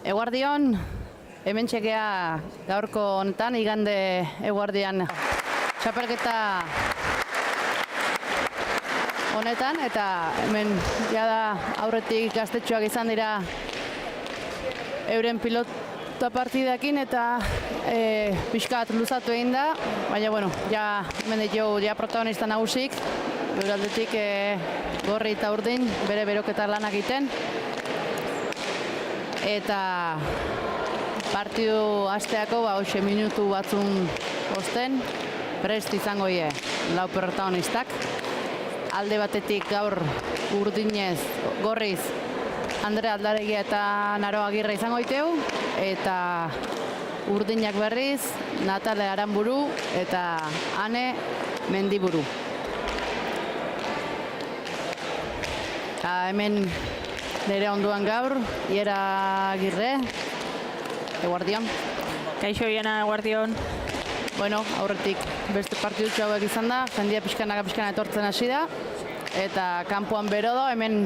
Eguardion, hemen txekea gaurko honetan, igande eguardian txapelketa honetan, eta hemen jada aurretik gaztetxoak izan dira euren pilota partidakin eta pixkat luzatu egin da, baina bueno, ja hemen ditugu ja protagonista nagusik, gure aldetik Gorri eta Urdin bere beroketa lanak egiten. Eta partidu hasteako hoxe minutu batzun osten prest izango ie lau protagonistak. Alde batetik gaur Urdinez, Gorriz, Andre Aldaregia eta Naro Agirre izango iteu, eta Urdinak berriz, Natale Aranburu eta Ane Mendiburu. Eta hemen nire onduan gaur, Iera Agirre, eguardion. Kaixo, Iena, eguardion. Bueno, aurretik beste partidutxo hauek izan da, jendia pixkanaka etortzen hasi da, eta kanpoan bero da, hemen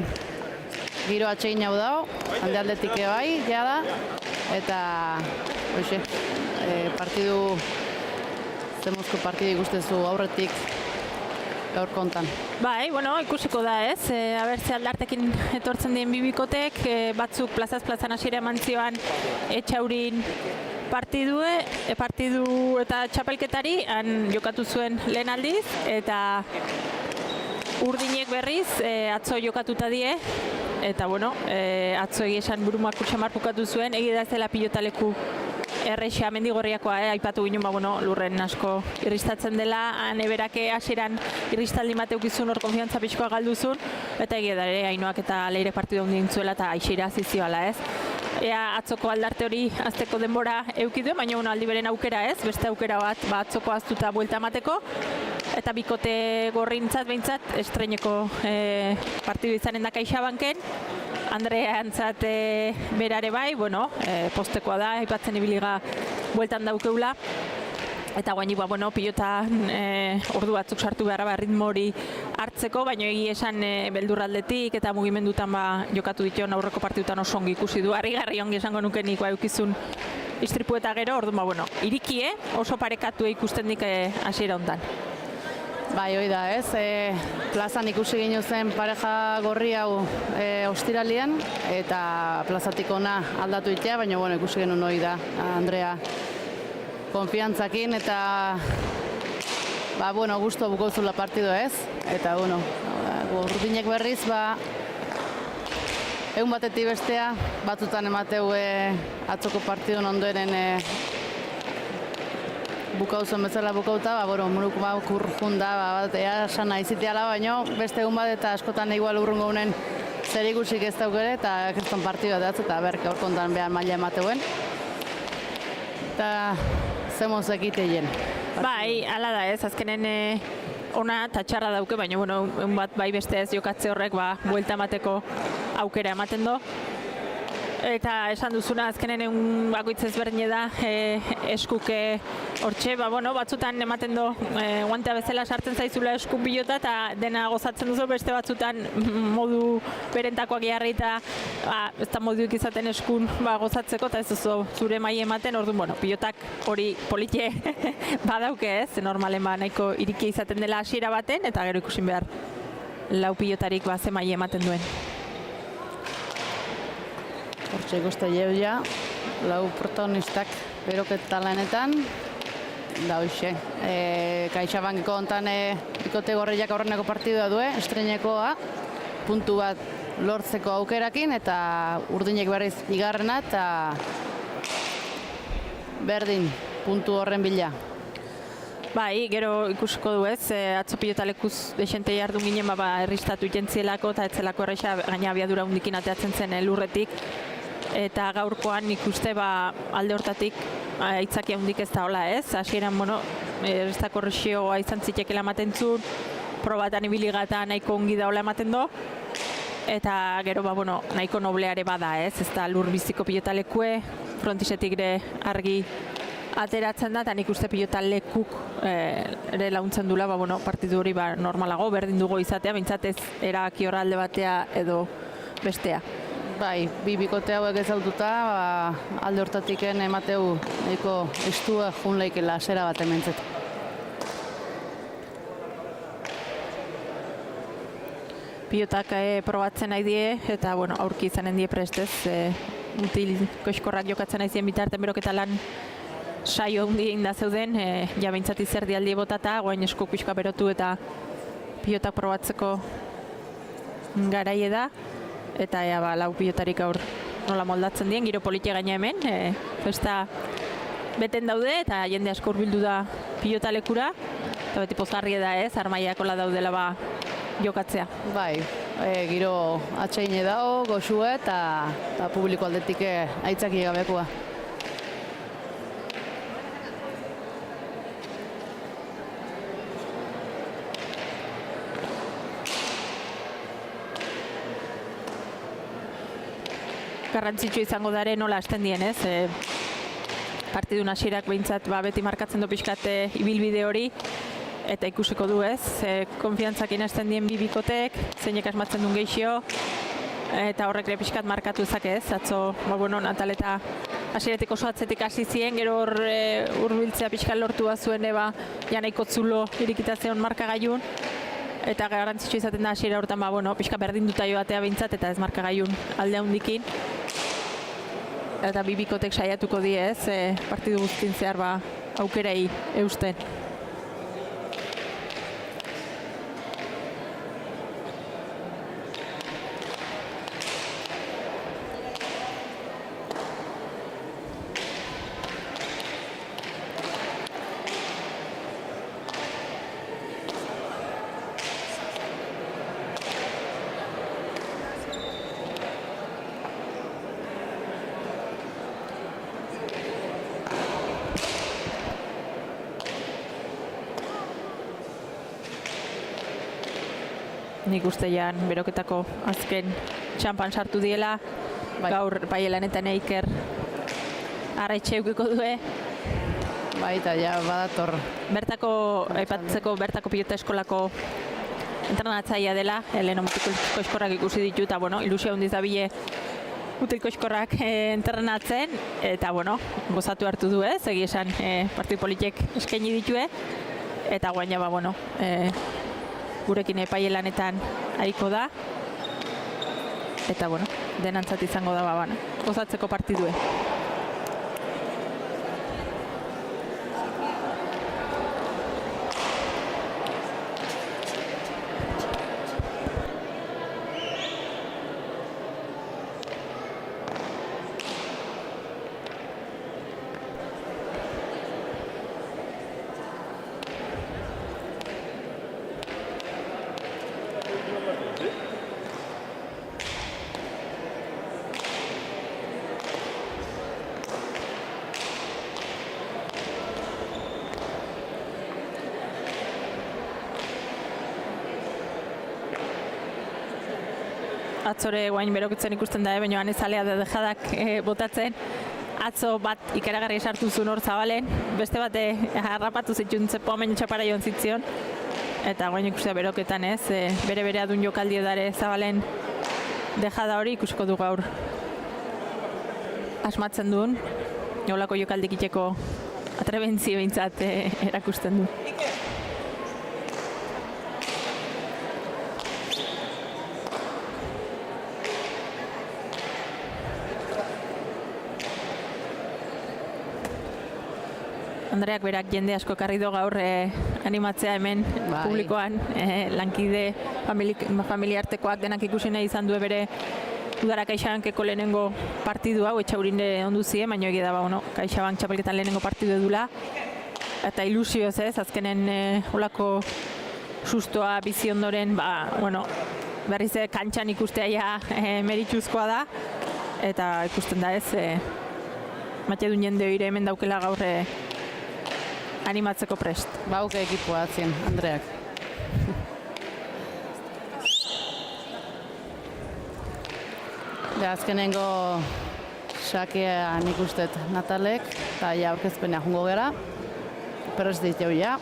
giro atsegin hau dago, hande aldetik bai, ja da, eta hoxe, partidu, zemozko partidu ikustezu aurretik gaur kontan. Bai, bueno, ikusiko da ez, abertze aldartekin etortzen dien bibikotek, batzuk plazaz plazan hasiera eman zioan Etxaurin partidu eta txapelketari, han jokatu zuen lehen aldiz, eta Urdinek berriz atzo jokatuta die, eta bueno, atzo esan burumak kutsamar bukatu zuen, da ez dela pilotaleku errexea Mendigorriakoa, aipatu ginen, bueno, lurren asko irristatzen dela, han eberake hasieran irristaldi mateukizun hor konfiantza pixkoa galduzun, eta da ere Ainoak eta Leire partidu handien zuela eta aixeira zizioala ez. Ea atzoko aldarte hori azteko denbora eukidu, baina aldi beren aukera ez, beste aukera bat atzoko aztuta buelta emateko, eta bikote Gorrintzat behintzat estreineko partidu izanen da Kaixabanken, Andrea antzat berare bai, bueno, postekoa da, aipatzen ibiliga bueltan daukeula, eta guaini, bueno, pilotan ordu batzuk sartu beharra ritmo hori hartzeko, baina egi esan beldurraldetik eta mugimendutan jokatu dituen aurreko partidutan oso ongi ikusi du, harrigarri ongi esango nuke nik eukizun istripu eta gero, orduan, bueno, irikie oso parekatu ikusten dik hasiera hontan. Bai, hoi da, ez, plazan ikusi ginen zen pareja Gorri hau ostiralian, eta plazatik ona aldatu itea, baina bueno, ikusi genuen hoi da, Andrea konfiantzakin, eta bueno, gusto bukozula partidu ez, eta bueno, Urdinek berriz, egun batetik bestea, batzutan emateu atzoko partidun ondoren bukauzen bezala bukauta, muruko urrun da, sana iziteala, baina beste egun bat eta askotan igual urrungo unen zer ikusik ez daukere, eta kriston partidua datz, eta berk aurkontan behar maila emateuen. Eta zemoz egiteien. Bai, ala da ez, azkenen ona eta txarra dauke, baina egun bat bai beste ez jokatze horrek buelta emateko aukera ematen do. Eta esan duzuna, azkenen egun bakoitz ezberdine da eskuke hortxe, batzutan ematen do guantea bezala sartzen zaizula eskun pilota eta dena gozatzen duzu, beste batzutan modu berentakoak jarri eta ez da moduik izaten eskun gozatzeko eta ez duzu zure maile ematen, orduan, pilotak hori politie badauke ez, normalen nahiko irikia izaten dela hasiera baten, eta gero ikusin behar lau pilotarik ze maile ematen duen. Hortxe ikuste jeuia, lau protagonistak beroketa lanetan, da hoxe. Kaixabankeko hontan bikote Gorriak aurreneko partidua du, estreinekoa, puntu bat lortzeko aukerakin, eta Urdinek berriz bigarrena, eta berdin puntu horren bila. Bai, gero ikusiko du ez, atzo pilotalekuz desente jardun ginen erristatu jentzielako eta etzelako erresa gaina abiadura hundikin ateatzen zen lurretik, eta gaurkoan ikuste alde hortatik aitzakia hundik ez da hola ez, hasieran errestako erresioa izan zitekela ematen zuen, probatan ibiliga nahiko ongi da hola ematen do, eta gero nahiko nobleare bada ez da lur biziko pilotalekue, frontisetik ere argi ateratzen da, eta nik uste pilota lekuk ere launtzen dula, partidu hori normalago, berdin dugu izatea, bintzatez erabaki horra alde batea edo bestea. Bai, bi bikote hauek ezaututa, alde hortatik emateu nahiko estua jun leikela zera bat hementzet. Pilotak probatzen nahi die, eta bueno, aurki izanen die prestez. Mutil koiskorrak jokatzen nahi zien bitarten beroketa lan saio hundi egin da zeuden, ja behintzat izerdi aldi botata, guain esku pixka berotu eta pilotak probatzeko garaie da. Eta lau pilotarik gaur nola moldatzen dien, giro politia gaina hemen, festa beten daude eta jende asko hurbildu da pilota lekura. Eta beti pozgarria da armaiakola daudela jokatzea. Bai, giro atseine dago, goxue eta publiko aldetik aitzaki gabekoa. Garrantzitsu izango dare nola hasten dien, partidun hasierak behintzat beti markatzen du pixkat ibilbide hori, eta ikusiko du konfiantzakin hasten dien bi bikotek, zeinek asmatzen duen geixio, eta horrek ere pixkat markatu ezak atzo, Natal eta hasieratik oso atzetik hasi zien, gero hurbiltzea pixkat lortua zuen ja nahiko zulo irikita zeon markagailun, eta garrantzitsu izaten da hasiera hortan pixka berdinduta joatea behintzat, eta ez markagailun alde handikin. Eta bi bikotek saiatuko die partidu guztin zehar aukerei eusten. Nik ustean beroketako azken txampan sartu diela, gaur Paielan eta Neiker arraitxe eukiko due. Bai, eta ja badator. Aipatzeko bertako pilota eskolako entrenatzailea dela, leheno mutilko eskorrak ikusi ditu, eta ilusia handiz dabile mutilko eskorrak entrenatzen, eta gozatu hartu du egi esan partidu politek eskaini ditue, eta guaina gurekin Paielanetan ariko da, eta denantzat izango da gozatzeko partidue. Atzore guain berokitzen ikusten da, baina anezalea da dejadak botatzen. Atzo bat ikaragarri sartu zuen hor Zabalen, beste bate harrapatu zituen zepo hemen txapara joan zitzion. Eta guain ikustea beroketan bere adun jokaldi edare Zabalen dejada hori ikusiko du gaur asmatzen duen. Nolako jokaldik iteko atrebentzi behintzat erakusten du. Andreak berak jende asko ekarri du gaur animatzea hemen publikoan, lankide familiartekoak denak ikusi nahi izan du bere udara CaixaBankeko lehenengo partidu hau, Etxaurin ondu zien, baina egia da CaixaBank txapelketan lehenengo partidu edula, eta ilusioz azkenen olako sustoa bizi ondoren, berriz kantxan ikustea meritxuzkoa da, eta ikusten da Matedun jende hori hemen daukela gaur animatzeko prest. Bauke ekipoa atzien, Andreak. Azkenengo sakean ikustet Natalek, eta ja aurkezpenea jungo gara. Prest ditu ja.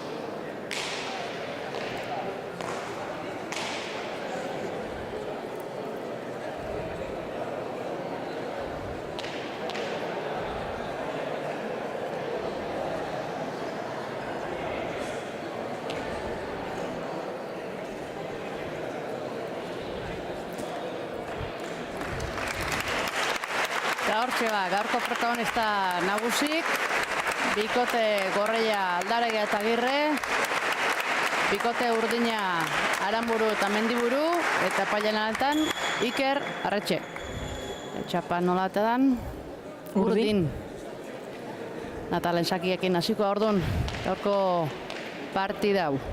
Hortxe gaurko protagonista nagusik, bikote Gorreia Aldarega eta Agirre, bikote Urdina Aranburu eta Mendiburu, eta pailanatan Iker Arretxe. Txapa nola eta dan, Urdin. Natalen sakiekin hasiko orduan, gaurko partida hau.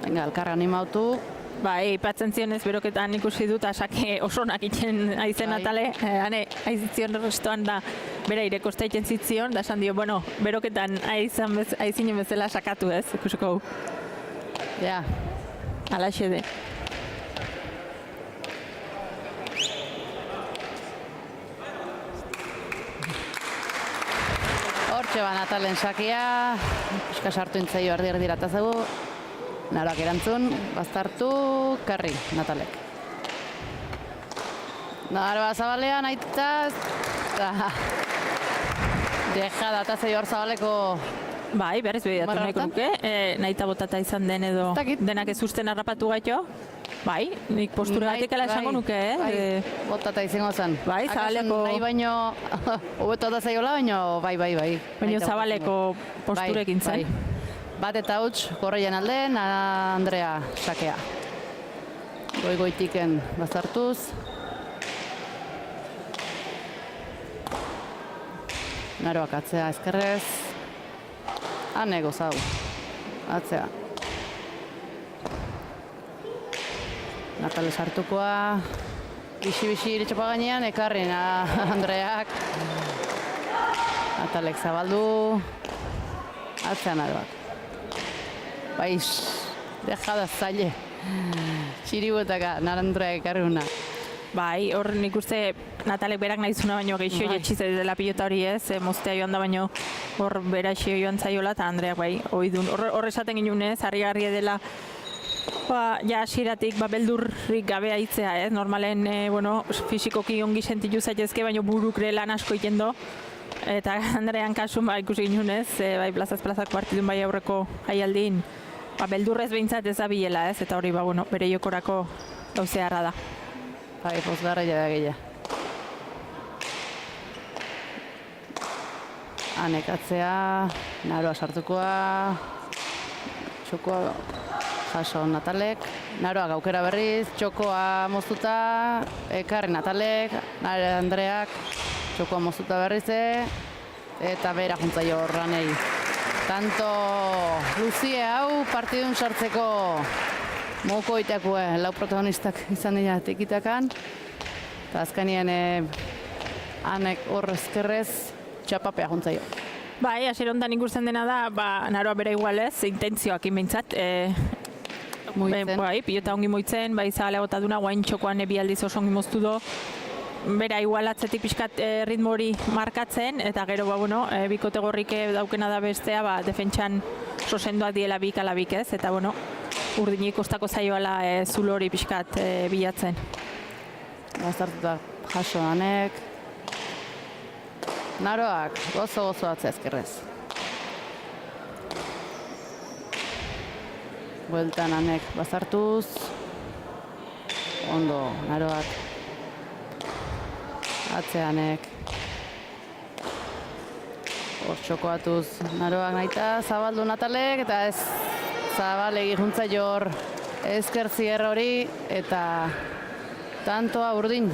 Venga, elkarra animautu. Bai, ipatzen zionez beroketan ikusi dut, asake osonak itzen aizen Natale, hane aizitzion restoan da bera irekosta itzen zitzion, da esan dio, bueno, beroketan aizinen bezala sakatu ez, ikusiko. Ja. Alaxe de. Hortxe Natalen sakia, pixka sartu intzaio erdi ratazegu. Naroak erantzun, baztartu, karri, Natalek. Naroa zabalean, aitaz, deja datazei hor zabaleko... Bai, berriz behiratu nahiko nuke, nahita botata izan den edo denak ez usten harrapatu gaito. Bai, nik postura gatik ala esango nuke, Bai, botata izango zen. Bai, zabaleko... Nahi baino, hobeto da zaiola, baino, bai. Baino zabaleko posturekin zen. Bat eta huts, Gorreian alde, Andrea sakea. Goigoitiken bazartuz. Naroak atzea ezkerrez. Hane gozau. Atzea. Natale sartukoa. Bixi iritxopa gainean, ekarrin Andreak. Natalek zabaldu. Atzea Naroak. Baiz, dejada zaile. Txiribotaka, narandrea ekarruna. Bai, hor nik uste Natalek berak nahizuna baino geixio jetxiz dela pilota hori ez, moztea joan da baino hor bera xio joan zaiola eta Andreak bai, oidun. Hor esaten ginunez, harri-garria dela ja asiratik beldurrik gabe aitzea ez, normalen, fizikoki ongi sentitu zaitezke, baino burukre lan asko ikendo. Eta Andrean kasun ikusi ginunez, bai plazak partidun bai aurreko jaialdin, beldurrez behintzat ez abilela ez, eta hori bere jokorako gauzearra da. Bai, pozgarra da gehiago. Anekatzea, Naroa sartukoa, txokoa jaso Natalek, Naroa gaukera berriz, txokoa moztuta, ekarri Natalek, Andreak, txokoa moztuta berriz, eta bera juntzaio horranei. Tanto luzie hau partidun sartzeko moko itakue, lau protagonistak izan dira tekitakan. Eta azkanien anek hor ezkerrez txapapea juntzaio. Bai, asirontan ikusten dena da, Naroa bera igualez, intentzioak inbeintzat. Bai, pilota ongi moitzen, bai zabalea botaduna, guain txokoan bi aldiz oso ongi moztu do. Bera igual atzetik pixkat ritmo hori markatzen, eta gero bikote gorrik daukena da bestea, defentsan sosendoak diela bik alabik ez, eta Urdinik kostako zaioala zulo hori pixkat bilatzen. Baztartuta jaso Anek. Naroak gozo atzea ezkerrez. Bueltan Anek bazartuz. Ondo, Naroak. Atzeanek. Hor txokoatuz Naroak nahita, zabaldu Natalek, eta ez zabalegi juntza jor ezkertzier hori, eta tantoa Urdin.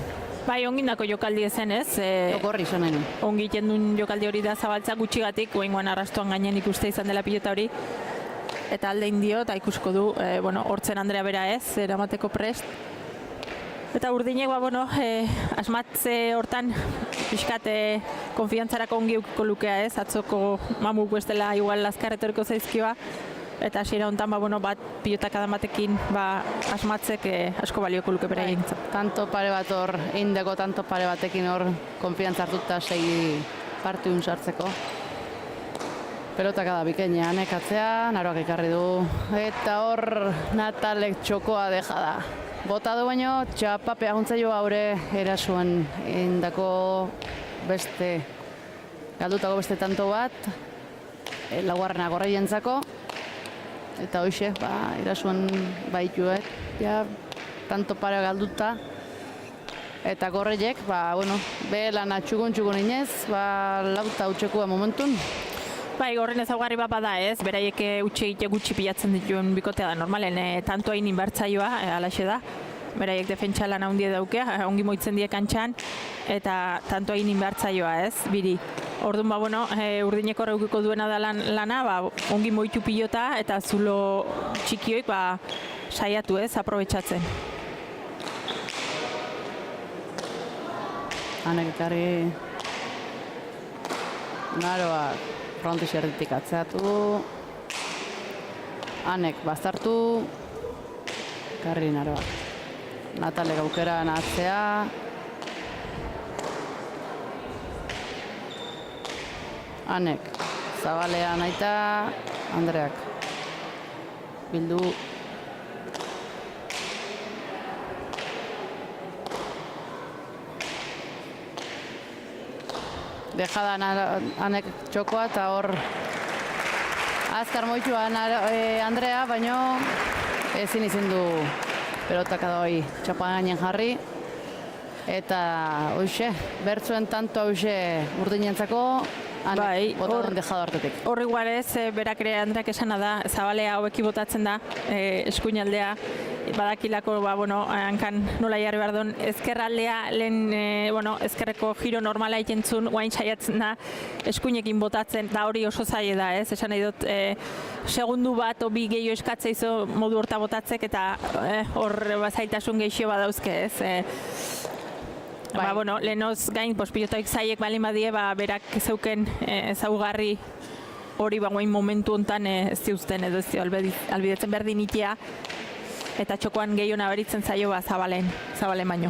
Bai, ongindako jokaldi ezen ez. Jokorri zonen. Ongi jendun jokaldi hori da zabaltza gutxigatik, goengoan arrastuan gainen ikuste izan dela pilota hori. Eta alde indio, eta ikusko du, hortzen Andrea bera ez, eramateko prest. Eta Urdinek, asmatze hortan pixkat konfiantzarako ongi eukiko lukea ez, atzoko mamuk bestela igual azkarretoriko zaizkioa. Eta hasiera hontan bat pilotak adan batekin asmatzek asko balioko luke bera egintzat. Tanto pare bat hor, indeko tanto pare batekin hor konfiantza hartuta segi partidun sartzeko. Pelotak da bikainean, Anek Naroak ekarri du. Eta hor Natalek txokoa deja da. Bota du baino, txapapea juntzaio haure erasuan indako beste, galdutako beste tanto bat, laugarrena Gorreientzako. eta hoxe, irasuan baituet, ja, tanto pare galduta. Eta gorreiek, be lana txugun inez, lauta utxekua momentun. Bai, gorren ezaugarri bat bada ez, beraiek utxe gutxi pilatzen dituen bikotea da, normalen tanto hain inbertzaioa, alaxe da. Beraiek defentsa lan handia daukea, ongi moitzen die kantxan, eta tanto hain inbertzaioa ez, biri. Orduan, urdineko reukiko duena da lana, ongi moitu pilota eta zulo txikioik saiatu ez, aprobetxatzen. Hanek ekarri naroak frontis erditik atzeatu. Hanek bazartu. Ekarri naroak. Natale gaukera nahatzea. Hanek zabalea naita. Andreak bildu. Dejadan Hanek txokoa eta hor azkar moitua Andrea, baino ezin izin du pelotak adoi txapan gainen jarri. Eta hoxe, bertzuen tanto hoxe urdinentzako Hanek botadun dejado hartetik. Hor igual ez, berak ere Andreak esana da, zabalea hobeki botatzen da, eskuinaldea, badakilako, hankan nola jarri behar duen, ezkerraldea lehen, ezkerreko giro normala ikentzun, guain saiatzen da, eskuinekin botatzen, da hori oso zaila da, ez? Esan nahi dut, segundu bat, bi gehiago eskatzea izo modu horta botatzek, eta hor zailtasun gehiago badauzke, ez? Lehenoz gain, pilotoik zaiek balin badie, berak zeuken ezaugarri hori guain momentu honetan ez ziuzten, edo ez albidetzen berdin itea, eta txokoan gehiago nabaritzen zaio zabalen baino.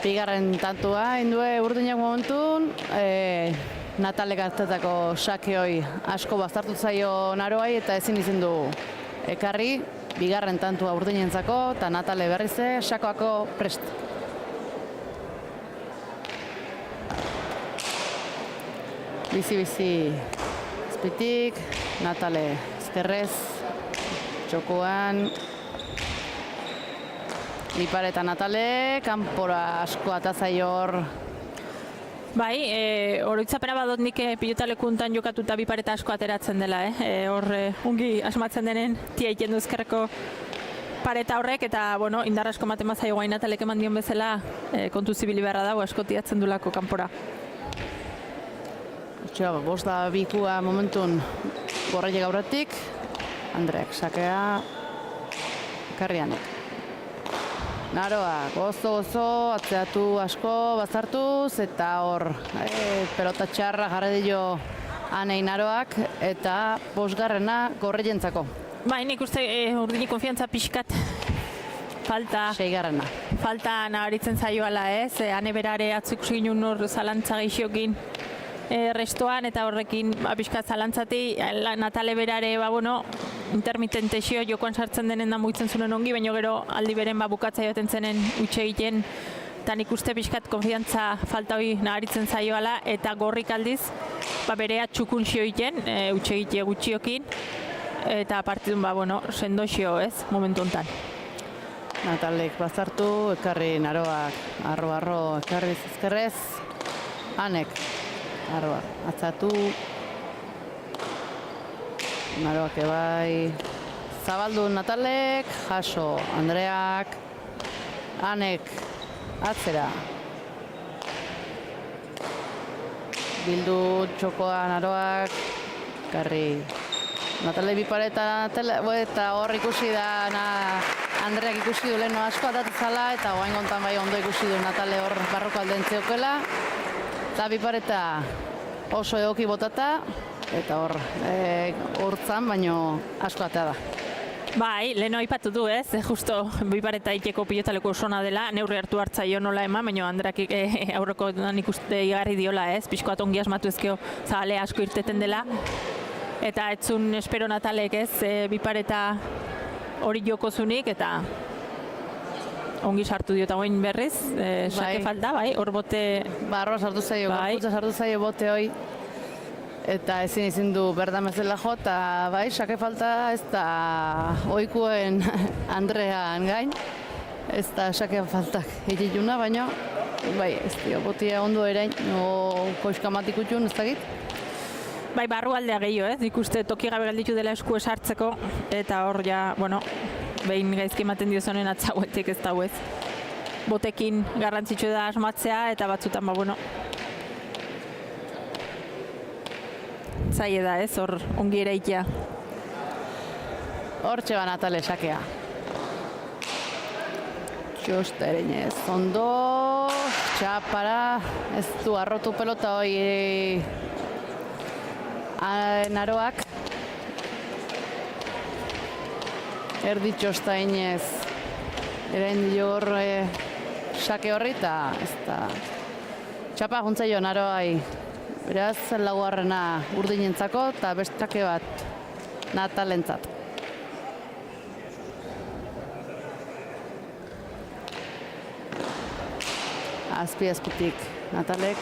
Bigarren tantua, indue urdinak momentun, Natalek hartetako sakeoi asko bazartu zaio naroai, eta ezin izin du ekarri, bigarren tantua urdinentzako, eta Natale berrize, sakoako prest. Bizi-bizi izpitik, Natale ezkerrez, txokoan, Bipare eta Natale, kanpora asko atazaio hor. Bai, oroitzapena badot nik pilotalekuntan jokatuta Bipare eta asko ateratzen dela, hor ungi asmatzen denen tia iten duzkerreko pareta horrek, eta indar asko ematen bazaio guain Natalek eman dion bezala kontu zibili beharra dago, asko tiatzen dulako kanpora. Bost da bikua momentun gorreiek aurretik, Andreak sakea, Karrianek. Naroa, gozo, atzeatu asko, bazartuz, eta hor pelota txarra jarri dio Hanei Naroak, eta bosgarrena gorreientzako. Nik uste urdini konfiantza pixkat falta. Seigarrena. Falta nabaritzen zaioala ez, Hane berare atzuk zinun hor zalantza gehiokin restoan, eta horrekin pixkat zalantzati, Natale berare, intermitente xio jokoan sartzen denen da mugitzen zuen ongi, baina gero aldi beren bukatza joaten zenen utxe egiten, eta nik uste pixkat konfiantza falta hori nabaritzen zaioala, eta gorrik aldiz, berea txukun xio egiten, utxe egite gutxiokin, eta partidun sendo xio ez, momentu honetan. Natalek bazartu, ekarri Naroak, arro, ekarri ezkerrez, Hanek, arroa, atzatu, Naroak ebai, zabaldu Natalek, jaso Andreak, Hanek, atzera, bildu txokoa Naroak, karri, Natale Bipare eta hor ikusi da, Andreak ikusi du leheno asko atatzala, eta oain gontan bai ondo ikusi du Natale hor barroko alden zeokela, eta Bipare oso egoki botata, eta hor hortzan, baino asko atea da. Bai, leheno aipatu du ez, justo Bipare eta iteko pilotaleko osona dela, neurri hartu hartzaio nola eman, baina Andreak aurreko nik uste igarri diola ez, pixkoat ongi asmatu ezkeo zabale asko irteten dela, eta etzun espero Natalek ez, Bipare eta hori jokozunik, eta ongi sartu dio eta goin berriz, sake falta, bai, hor bote... Arroa sartu zaio, gorputza sartu zaio bote hoi. eta ezin du berdan bezala jo, eta bai, sake falta ez da oikuen Andrean gain, ez da sake faltak egituna, baina bai, ez dio, botia ondo erain, koizkamatik utxun, ez dakit. Bai, barrualdea gehiago, nik uste toki gabe gelditu dela esku esartzeko, eta hor ja, bueno, behin gaizki ematen diozonen atzauetik ez dauez. Botekin garrantzitsu da asmatzea, eta batzutan, bueno, zaila da ez, hor ongi eraikia. Hortxe ban atale sakea. Txosta erinez, ondo, txapara, ez du arrotu pelota hoi Naroak. Erdi txosta inez, erain dio hor sake horri eta ez da txapa juntzaio Naroai. Beraz, laugarrena urdinentzako eta bestake bat Natalentzat. Azpi-azpitik Natalek.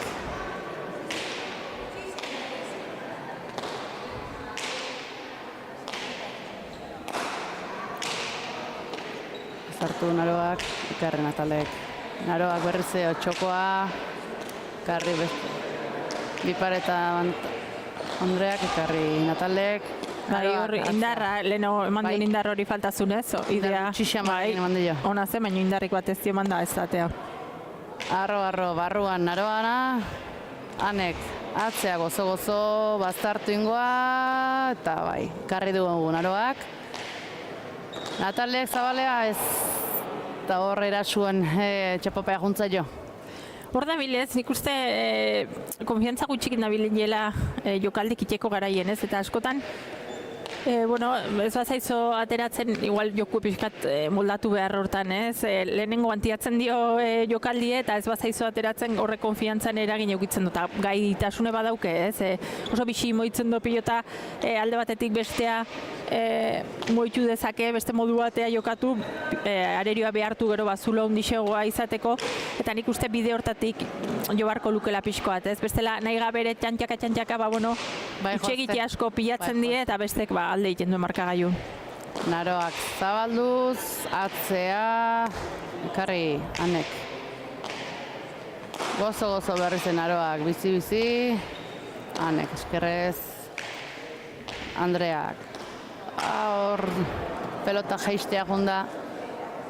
Zartu Naroak, ikarri Natalek. Naroak berriz txokoa, ikarri Bipar eta Andreak, ikarri Natalek. Bai, hor indarra, leheno eman duen indar hori faltazunez, idea, bai, ona zen, baina indarrik bat ez dio eman da ez datea. Arro, barruan Naroana, hanek atzea gozo, baztartu ingoa, eta bai, karri dugu Naroak. Natalek zabalea ez, eta hor erasuen txapapea juntza jo. Hor da bilez, nik uste konfiantza gutxikin da bilen jokaldik itxeko garaien ez, eta askotan, bueno, ez bazaizo ateratzen, igual joku pixkat moldatu behar hortan, ez? Lehenengo antiatzen dio jokaldie eta ez bazaizo ateratzen horre konfiantzan eragin eukitzen dut. Gaitasune badauke, ez? Oso bixi moitzen do pilota alde batetik bestea moitu dezake, beste modu batea jokatu, arerioa behartu gero bazulo ondixegoa izateko, eta nik uste bide hortatik jo barko lukela pixkoat, ez? Bestela nahi gabere txantxaka, bueno, itxegite asko pilatzen die eta bestek alde egiten duen markagailu. Naroak zabalduz, atzea, ikarri hanek. Gozo berri zen Naroak, bizi, hanek eskerrez, Andreak. Hor pelota jaistea junda,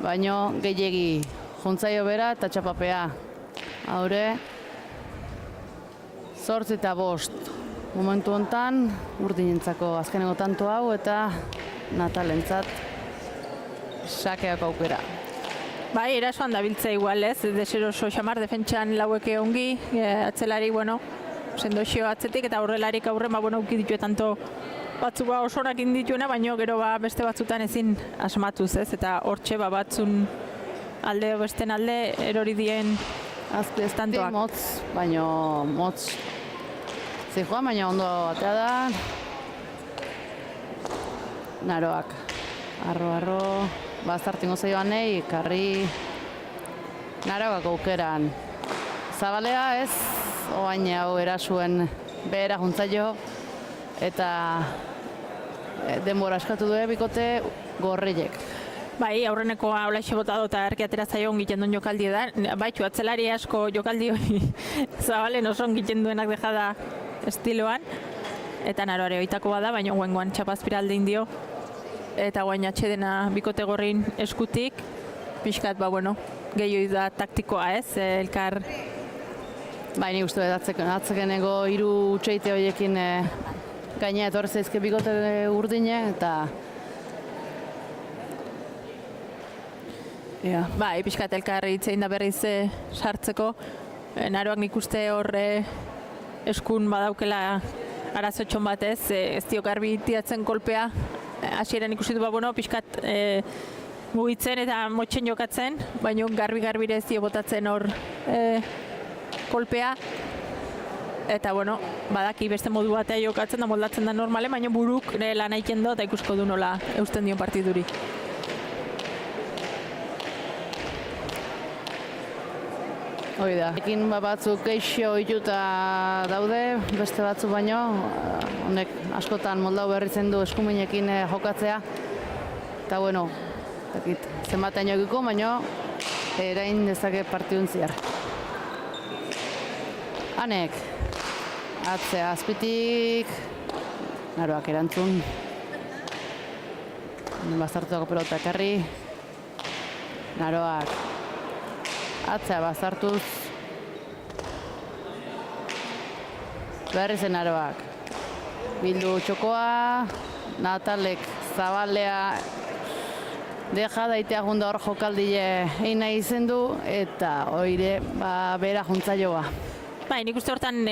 baino gehiegi juntzaio bera eta txapapea. Haure, 8 eta 5. Momentu honetan, urdinentzako azkeneko tanto hau eta Natalentzat sakeak aukera. Bai, erasoan dabiltza igual ez, deseroso xamar defentsan laueke ongi, atzelari, bueno, sendoxio atzetik eta aurrelarik aurren, bueno, uki ditue tanto batzu osonak indituena, baino gero beste batzutan ezin asmatuz ez, eta hortxe batzun alde besten alde erori dien azpiestantoak. Motz, baino motz zijoan, baina ondo batea da. Naroak. Arro. Baztartingo zaioan nahi, karri. Naroak aukeran. Zabalea ez, oain hau erasuen behera juntzaio. Eta denbora eskatu du bikote gorriek. Bai, aurrenekoa olaxe botado eta erki atera zaion giten duen jokaldi da. Baitxu, atzelari asko jokaldi hori zabalen oso giten duenak dejada estiloan. Eta Naroare oitako bada, baina guengoan txapazpiralde indio. Eta guain atxedena bikote gorrin eskutik. Pixkat, bueno, gehioi da taktikoa ez, elkar. Bai, nik uste atzekeneko 3 utxeite horiekin gaina etorri zaizke bikote urdine, eta bai, pixkat elkar hitzein da berriz sartzeko. Naroak nik uste horre eskun badaukela arazotxon batez, ez dio garbi tiatzen kolpea. Hasieran ikusi du bueno, pixkat mugitzen eta motxen jokatzen, baina garbi ez dio botatzen hor kolpea. Eta bueno, badaki beste modu batea jokatzen da moldatzen da normale, baina buruk lan egiten du eta ikusko du nola eusten dion partiduri. Hoi da. Ekin batzuk geixo ohituta daude, beste batzuk baino, honek askotan moldau berritzen du eskuminekin jokatzea. Eta bueno, zenbatean jokiko, baino erain dezake partidun zehar. Anek, atzea azpitik, Naroak erantzun. Bazartuako pelota ekarri. Naroak atzea bazartuz. Berriz Naroak. Bildu txokoa. Natalek Zabalea deja daitea junda hor jokaldile egin nahi izen du eta oire bera juntza joa. Nik uste hortan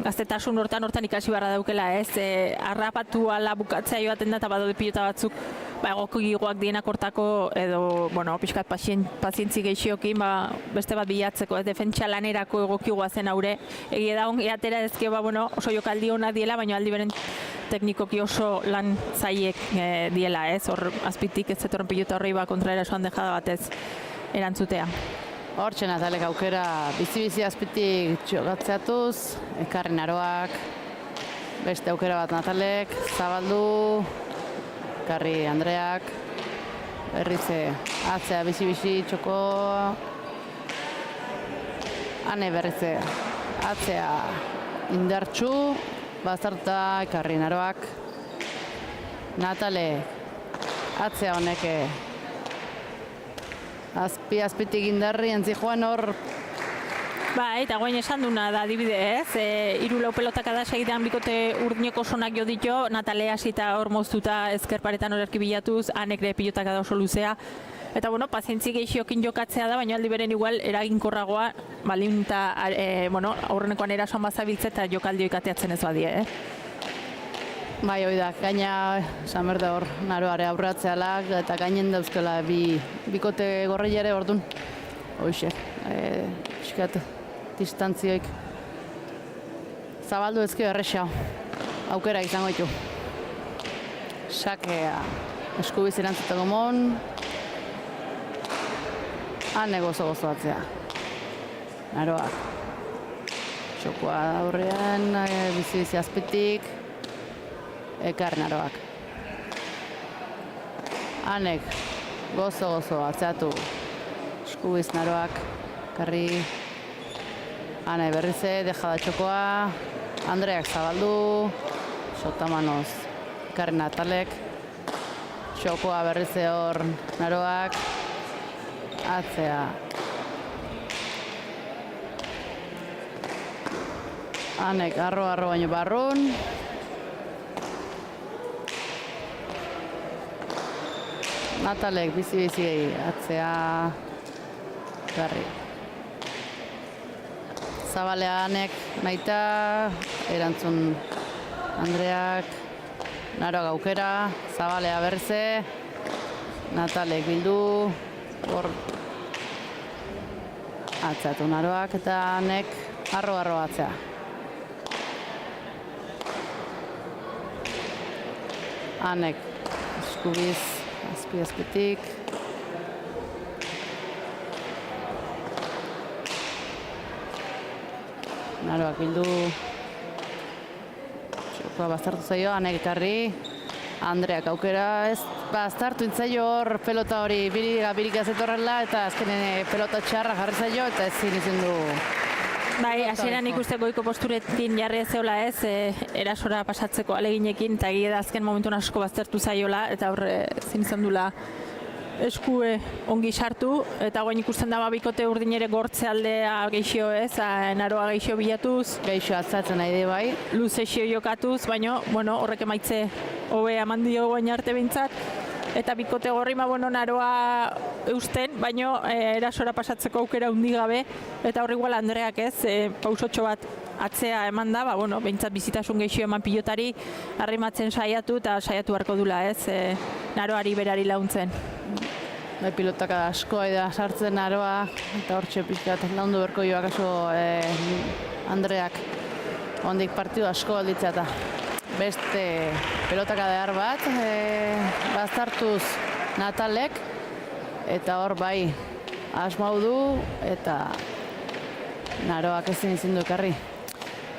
gaztetasun hortan ikasi barra daukela, ez? Harrapatu ala bukatzea joaten da eta badaude pilota batzuk egokigoak dienak hortako edo, pixkat pazientzi gehiokin beste bat bilatzeko, ez? Defentsa lanerako egokigoa zen aurre. Egia da ongi atera ezke oso jokaldi hona diela, baina aldi beren teknikoki oso lan zaiek diela, ez? Hor azpitik ez zetorren pilota horri kontra erasoan dejada batez erantzutea. Hortxe Natalek aukera bizi-bizi azpitik jogatzeatuz, ekarri Naroak, beste aukera bat Natalek, zabaldu, ekarri Andreak, berrize atzea bizi-bizi txoko, ane berrize atzea indartxu, bazartuta ekarri Naroak, Natalek atzea honek azpitik indarri entzi joan hor. Eta guain esan duna da adibide, ez? 3-4 pelotak da segidan bikote urdineko sonak jo ditu, Natalea hasita hor moztuta ezker paretan horerki bilatuz, anekre pilotak da oso luzea. Eta pazientzi gehiokin jokatzea da, baina aldi beren igual eraginkorragoa, balin eta aurrenekoan erasoan bazabiltze eta jokaldio ikateatzen ez badie, Bai, hoi da, gaina esan berde hor Naroare aurratzealak eta gainen dauzkela bikote gorrilere ordun. Hoxe, piskat distantzioik zabaldu ezke erresa, aukera izango ditu. Sakea eskubiz erantzuteko mon, hane gozo atzea. Naroak, txokoa aurrean, bizi-bizi azpitik, ekarri Naroak. Anek gozo atzeatu eskubiz Naroak, ekarri. Ane berrize, dejada txokoa, Andreak zabaldu, sotamanoz ekarri Natalek, txokoa berrize hor Naroak, atzea. Anek arro baino barrun, Natalek bizi-bizi atzea garri. Zabaleanek nahita, erantzun Andreak, Naroak aukera, Zabalea berze, Natalek bildu, hor atzeatu Naroak eta anek arro atzea. Anek eskubiz, azpitik. Naroak bildu. Txokoa bazartu zaio, anek ekarri. Andreak aukera ez. Bazartu intzaio hor pelota hori birika zetorrela eta azkenen pelota txarra jarri zaio eta ezin izin du. Hasieran ikuste goiko posturetin jarri ez zeola ez, erasora pasatzeko aleginekin eta egia da azken momentuan asko baztertu zaiola eta horre ezin izan dula eskue ongi sartu eta goin ikusten da bikote urdinere gortze aldea geixio ez, Naroa geixio bilatuz. Geixio atzatzen nahi bai. Luze xio jokatuz, baina horrek emaitze hobe eman dio goin arte bintzat. Eta bikote gorri Naroa eusten, baina erasora pasatzeko aukera hundi gabe. Eta horri igual Andreak ez, pausotxo bat atzea eman da, behintzat bizitasun gehixio eman pilotari, arrimatzen saiatu eta saiatu beharko dula ez, Naroari berari launtzen. Pilotak asko da sartzen Naroa, eta hortxe pixkat laundu berko joak aso Andreak ondik partidu asko alditzea eta. Beste pelotaka behar bat, bazartuz Natalek, eta hor bai asmau du, eta Naroak ezin du ekarri.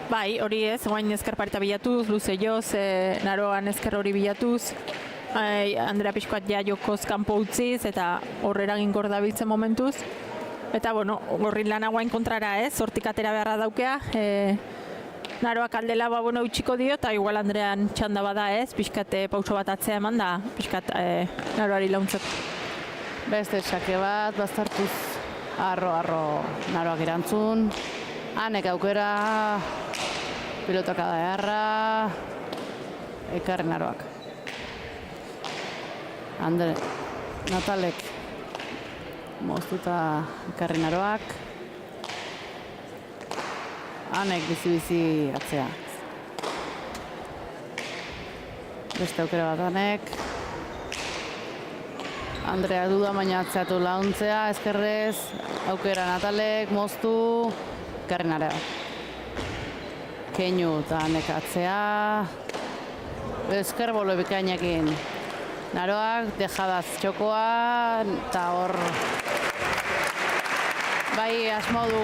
Bai, hori ez, guain ezker pareta bilatuz, luze joz, Naroan ezker hori bilatuz, Andrea pixkoat ja jokoz kanpo utziz, eta horrera ginkor dabiltzen momentuz. Eta, bueno, gorrin lana guain kontrara ez, hortik atera beharra daukea. Naroak aldela, bueno, utxiko dio, eta igual Andrean txanda bada ez, pixkat pauso bat atzea eman da, pixkat Naroari launtzeko. Beste xake bat, baztertuz arro Naroak erantzun. Hanek aukera, pilotaka da eharra, ekarri Naroak. Natalek moztuta ekarri Naroak. Hanek bizi-bizi atzea. Beste aukera bat Hanek. Andrea duda baina atzeatu launtzea, ezkerrez, aukera Natalek, moztu, ekarri Naroak. Keinu eta Hanek atzea. Ezker bolo bikainekin. Naroak, dejadaz txokoa, eta hor bai asmo du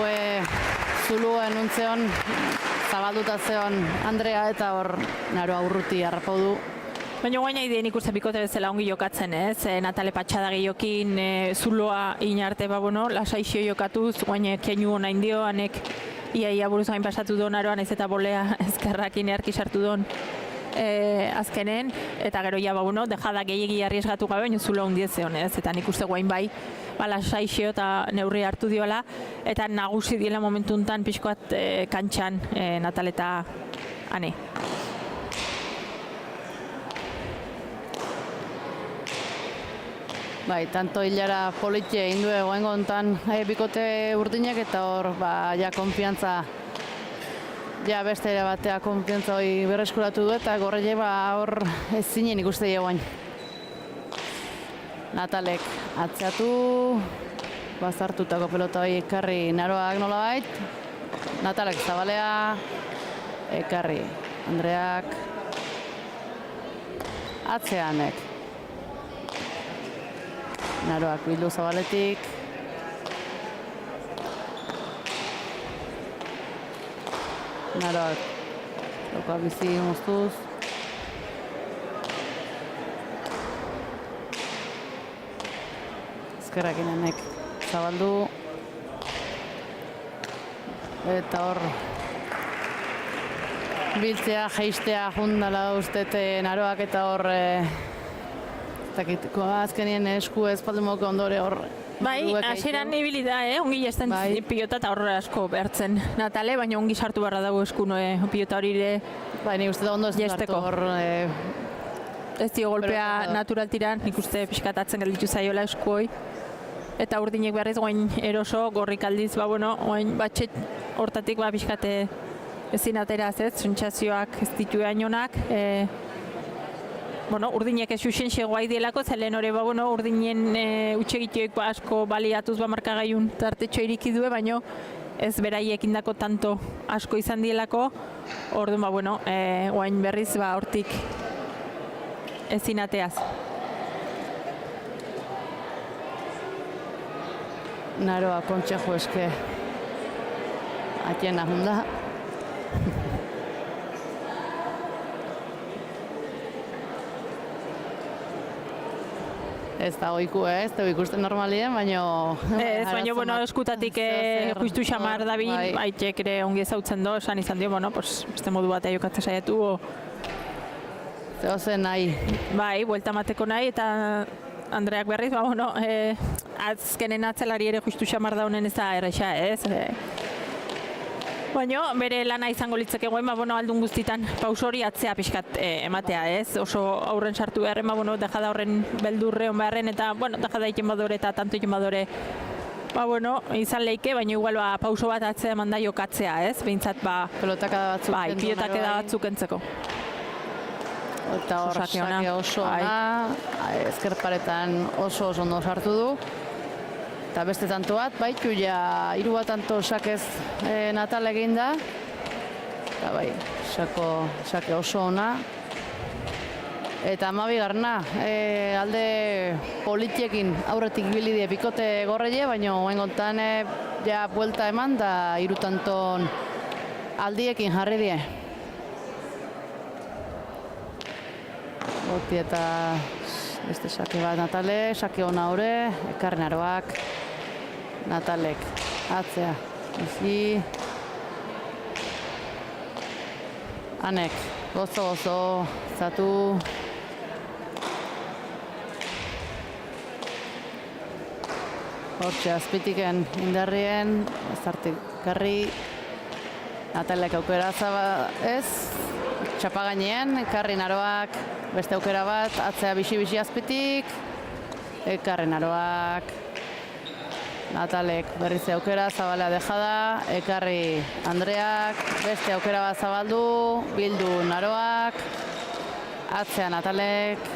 zuluen untzeon, zabalduta zeon Andrea, eta hor Naroa urruti harrapau du. Baina guaina ideen ikusten bikote bezala ongi jokatzen ez, Natale patxada gehiokin, zuloa inarte, bueno, lasaixio jokatuz, guaina keinu hona indio, Hanek ia buruz gain pasatu du Naroan, ez eta bolea ezkerrakin earki sartu duen azkenen, eta gero ja, bueno, dejada gehiagi arriesgatu gabe, baina zulo ondiez zeon ez, eta nik uste guain bai, lasaixio eta neurri hartu diola, eta nagusi diela momentu untan pixkoat kantxan Natal eta Hane. Bai, tanto hilara politia egin du egoen gontan bikote urdinak, eta hor, ja, konfiantza, ja, beste ere batea konfiantza hori berreskuratu du, eta gorrele, hor, ez zinen ikuste egoen. Natalek atzeatu, bazartutako pelota hori ekarri Naroak nolabait. Natalek zabalea, ekarri Andreak, atzeanek. Naroak bildu zabaletik. Naroak loka bizi moztuz. Ezkerrakin Hanek zabaldu. Eta hor biltzea, jaistea jundala ustete Naroak, eta hor azkenien esku espaldumoko ondore hor. Bai, hasieran ibili da, ongi jasten pilota eta horre asko behartzen Natale, baina ongi sartu barra dago esku pilota hori ere. Bai, nik uste da ondo ez hartu hor. Ez dio golpea natural tiran, nik uste pixkatatzen gelditu zaiola esku hoi. Eta urdinek beharriz guain eroso, gorrik aldiz, guain batxet hortatik pixkate ezin ateraz ez, sentsazioak ez ditu hainonak. Urdinek ez xuxen xegoai dielako, zelen hori urdinen utxegitioik asko baliatuz markagaiun tartetxo iriki due, baina ez beraiek indako tanto asko izan dielako, orduan guain berriz hortik ezin ateaz. Naroa kontxejo eske atien ahunda. Ez da oiku ez da ikusten normalien, baina... Ez, baina eskutatik justu xamar dabil, haitxek ere ongi ezautzen do, esan izan dio, beste modu bat jokatzen saiatu. Zeozen nahi. Bai, buelta mateko nahi, eta Andreak berriz, azkenen atzelari ere justu xamar daunen ez da erresa, ez? Baina, bere lana izango litzake guen, aldun guztitan pauso hori atzea pixkat ematea, ez? Oso aurren sartu beharren, dejada horren beldurre hon beharren, eta, dejada iken badore eta tanto iken badore, izan leike, baina igual pauso bat atzea eman da jokatzea, ez? Behintzat, pilotak eda batzuk entzeko. Eta hor, sake oso ona, ezkerparetan oso ondo sartu du. Eta beste tanto bat, baitu ja, 3 bat tanto sakez Natal egin da. Eta bai, sake oso ona. Eta 12. Alde politiekin aurretik bilidie bikote gorreie, baina oen gontan ja buelta eman da 3 tanton aldiekin jarri die. Boti eta beste sake bat Natale, sake hona hore, ekarren aroak, Natalek, atzea, izi, Anek, gozo, zatu, hortxe azpitiken indarrien, ez hartik karri, Natalek aukera zaba ez, txapa gainean, ekarri naroak, beste aukera bat, atzea bixi azpitik, ekarri naroak, Natalek berriz aukera, zabalea dejada, ekarri Andreak, beste aukera bat zabaldu, bildu naroak, atzea Natalek,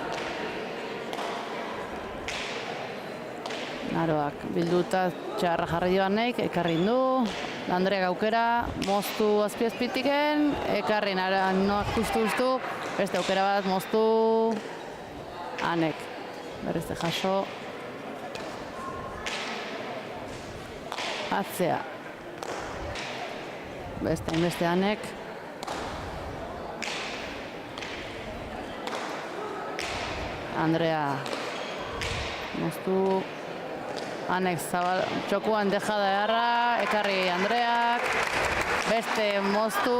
naroak bilduta txarra jarri joanek, ekarri indu, Andreak aukera, moztu azpitiken, ekarri naroak justu, beste aukera bat moztu, Anek, berriz jaso, atzea, beste Anek, Andrea, moztu, Anek zabal, txokuan dejada eharra, ekarri Andreak, beste moztu,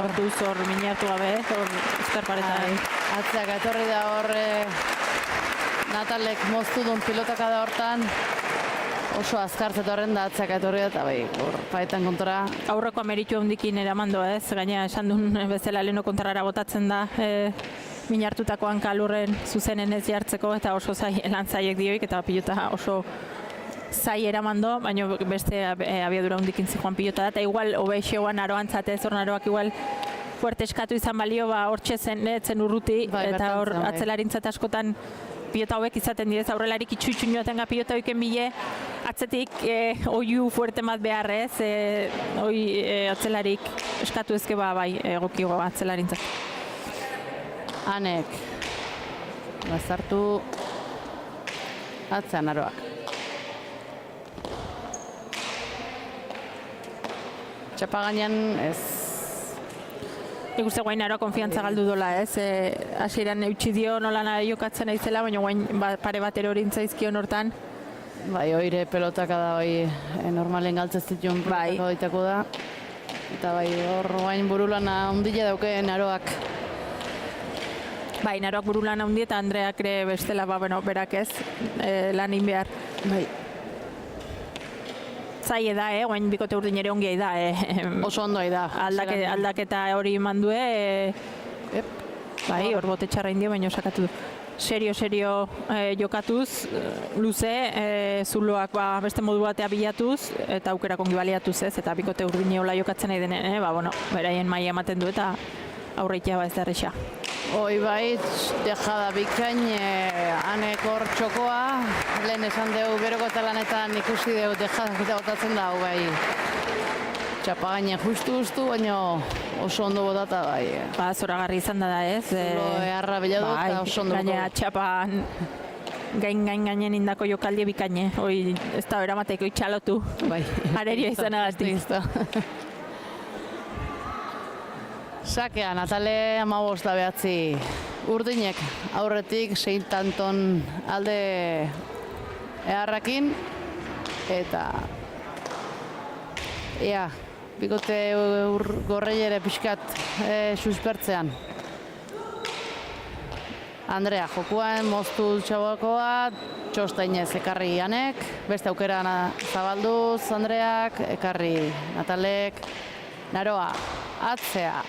Orduz hor minartu gabe, hor estarparetan. Atzeak etorri da hor Natalek moztu duen pilotaka da hortan, oso azkartzet horren da atzeak etorri da, eta bai, hor paetan kontora. Aurreko ameritu handikin eramando ez, gaina esan duen bezala leheno kontrara botatzen da, minartutako hankalurren zuzenen ez jartzeko, eta oso lan zaiek dioik, eta pilota oso zai eramando, baina beste abiadura hundikin zijoan pilota da, eta igual obeixoan aroantzatez, hor naroak igual fuerte eskatu izan balio, hortxe zen urruti, eta hor atzelarintzat askotan pilota hauek izaten direz, aurrelarik itxu joaten ga pilota hoiken bile, atzetik oiu fuerte bat beharrez, atzelarik eskatu ezke bai egokigo atzelarintzat. Anek, bazartu, atzean aroak. Txapa gainean ez. Ikuste guain aroa konfiantza galdu dola ez, hasieran eutxi dio nola jokatzen aizela, baina guain pare bat erorintzaizkion hortan. Bai, oire pelotaka da, bai, normalen galtzez dituen pelotaka daitako da. Eta bai, hor guain burulana ondile daukeen aroak. Bai, naroak burulana hundi eta Andreak ere bestela, berak ez, lan egin behar. Bai. Zai da, guain bikote urdinere ongi da. Oso ondo da. Aldaketa hori mandue, bai, hor bote txarra indio, baina sakatu du. Serio jokatuz, luze, zuloak beste modu batea bilatuz, eta aukerak ongi baliatuz ez, eta bikote urdine hola jokatzen nahi denen, beraien maia ematen du eta aurreitea ez da erresa. Hoi bai, dejada bikain, Anek hor txokoa, lehen esan dugu beroko eta lanetan ikusi dugu dejada botatzen da, bai. Txapa gaine justu, baina oso ondo botata bai. Zoragarri izan da ez. Zulo eharra biladu eta oso ondo botata. Gaina txapa gainen indako jokaldi bikaine, hoi ez da eramateko itxalotu. Bai. Areria izan agatik. Sakea, Natale 15 urdinek aurretik 6 tanton alde eharrakin eta bikote gorreiere pixkat suspertzean. Andrea jokuan, moztu txabakoa, txostainez ekarri Anek, beste aukera zabalduz Andreak, ekarri Natalek, naroa, atzea.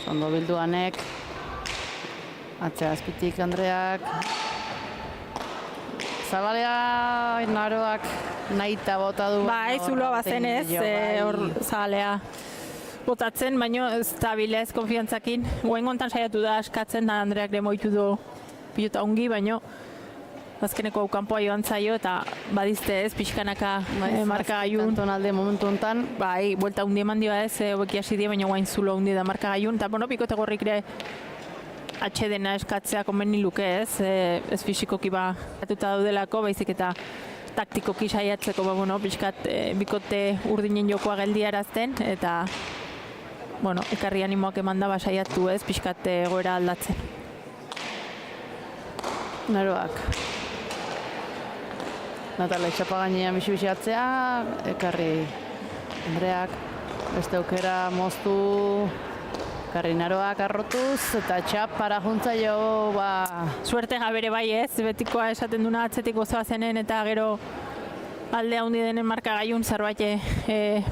Ondo bildu Anek, atzea azpitik Andreak, zabalea naroak nahita bota du. Zuloa bazen ez, hor zabalea botatzen, baina ez da bilez konfiantzakin. Guen gontan saiatu da askatzen da Andreak demoitu du pilota ongi, baina azkeneko kanpoa joan zaio eta badizte ez, pixkanaka markagailun. Tantonalde momentu honetan. Bai, buelta hundi eman dioa ez, hobeki hasi die, baina guain zulo hundi da markagailun. Eta, bueno, bikote gorrik ere atxedena eskatzea konbeni luke ez, ez fisikoki batuta daudelako, baizik eta taktikoki saiatzeko, bueno, pixkat bikote urdinen jokoa geldiarazten, eta, bueno, ekarri animoak eman da saiatu ez, pixkat egoera aldatzen. Naroak. Natale txapagainean bixi atzea, ekarri Andreak, beste aukera moztu, ekarri Naroak arrotuz, eta txap para juntza jo, Suerte gabere bai ez, betikoa esaten duna atzetik gozoa zenen, eta gero aldea hundi denen markagailun zerbait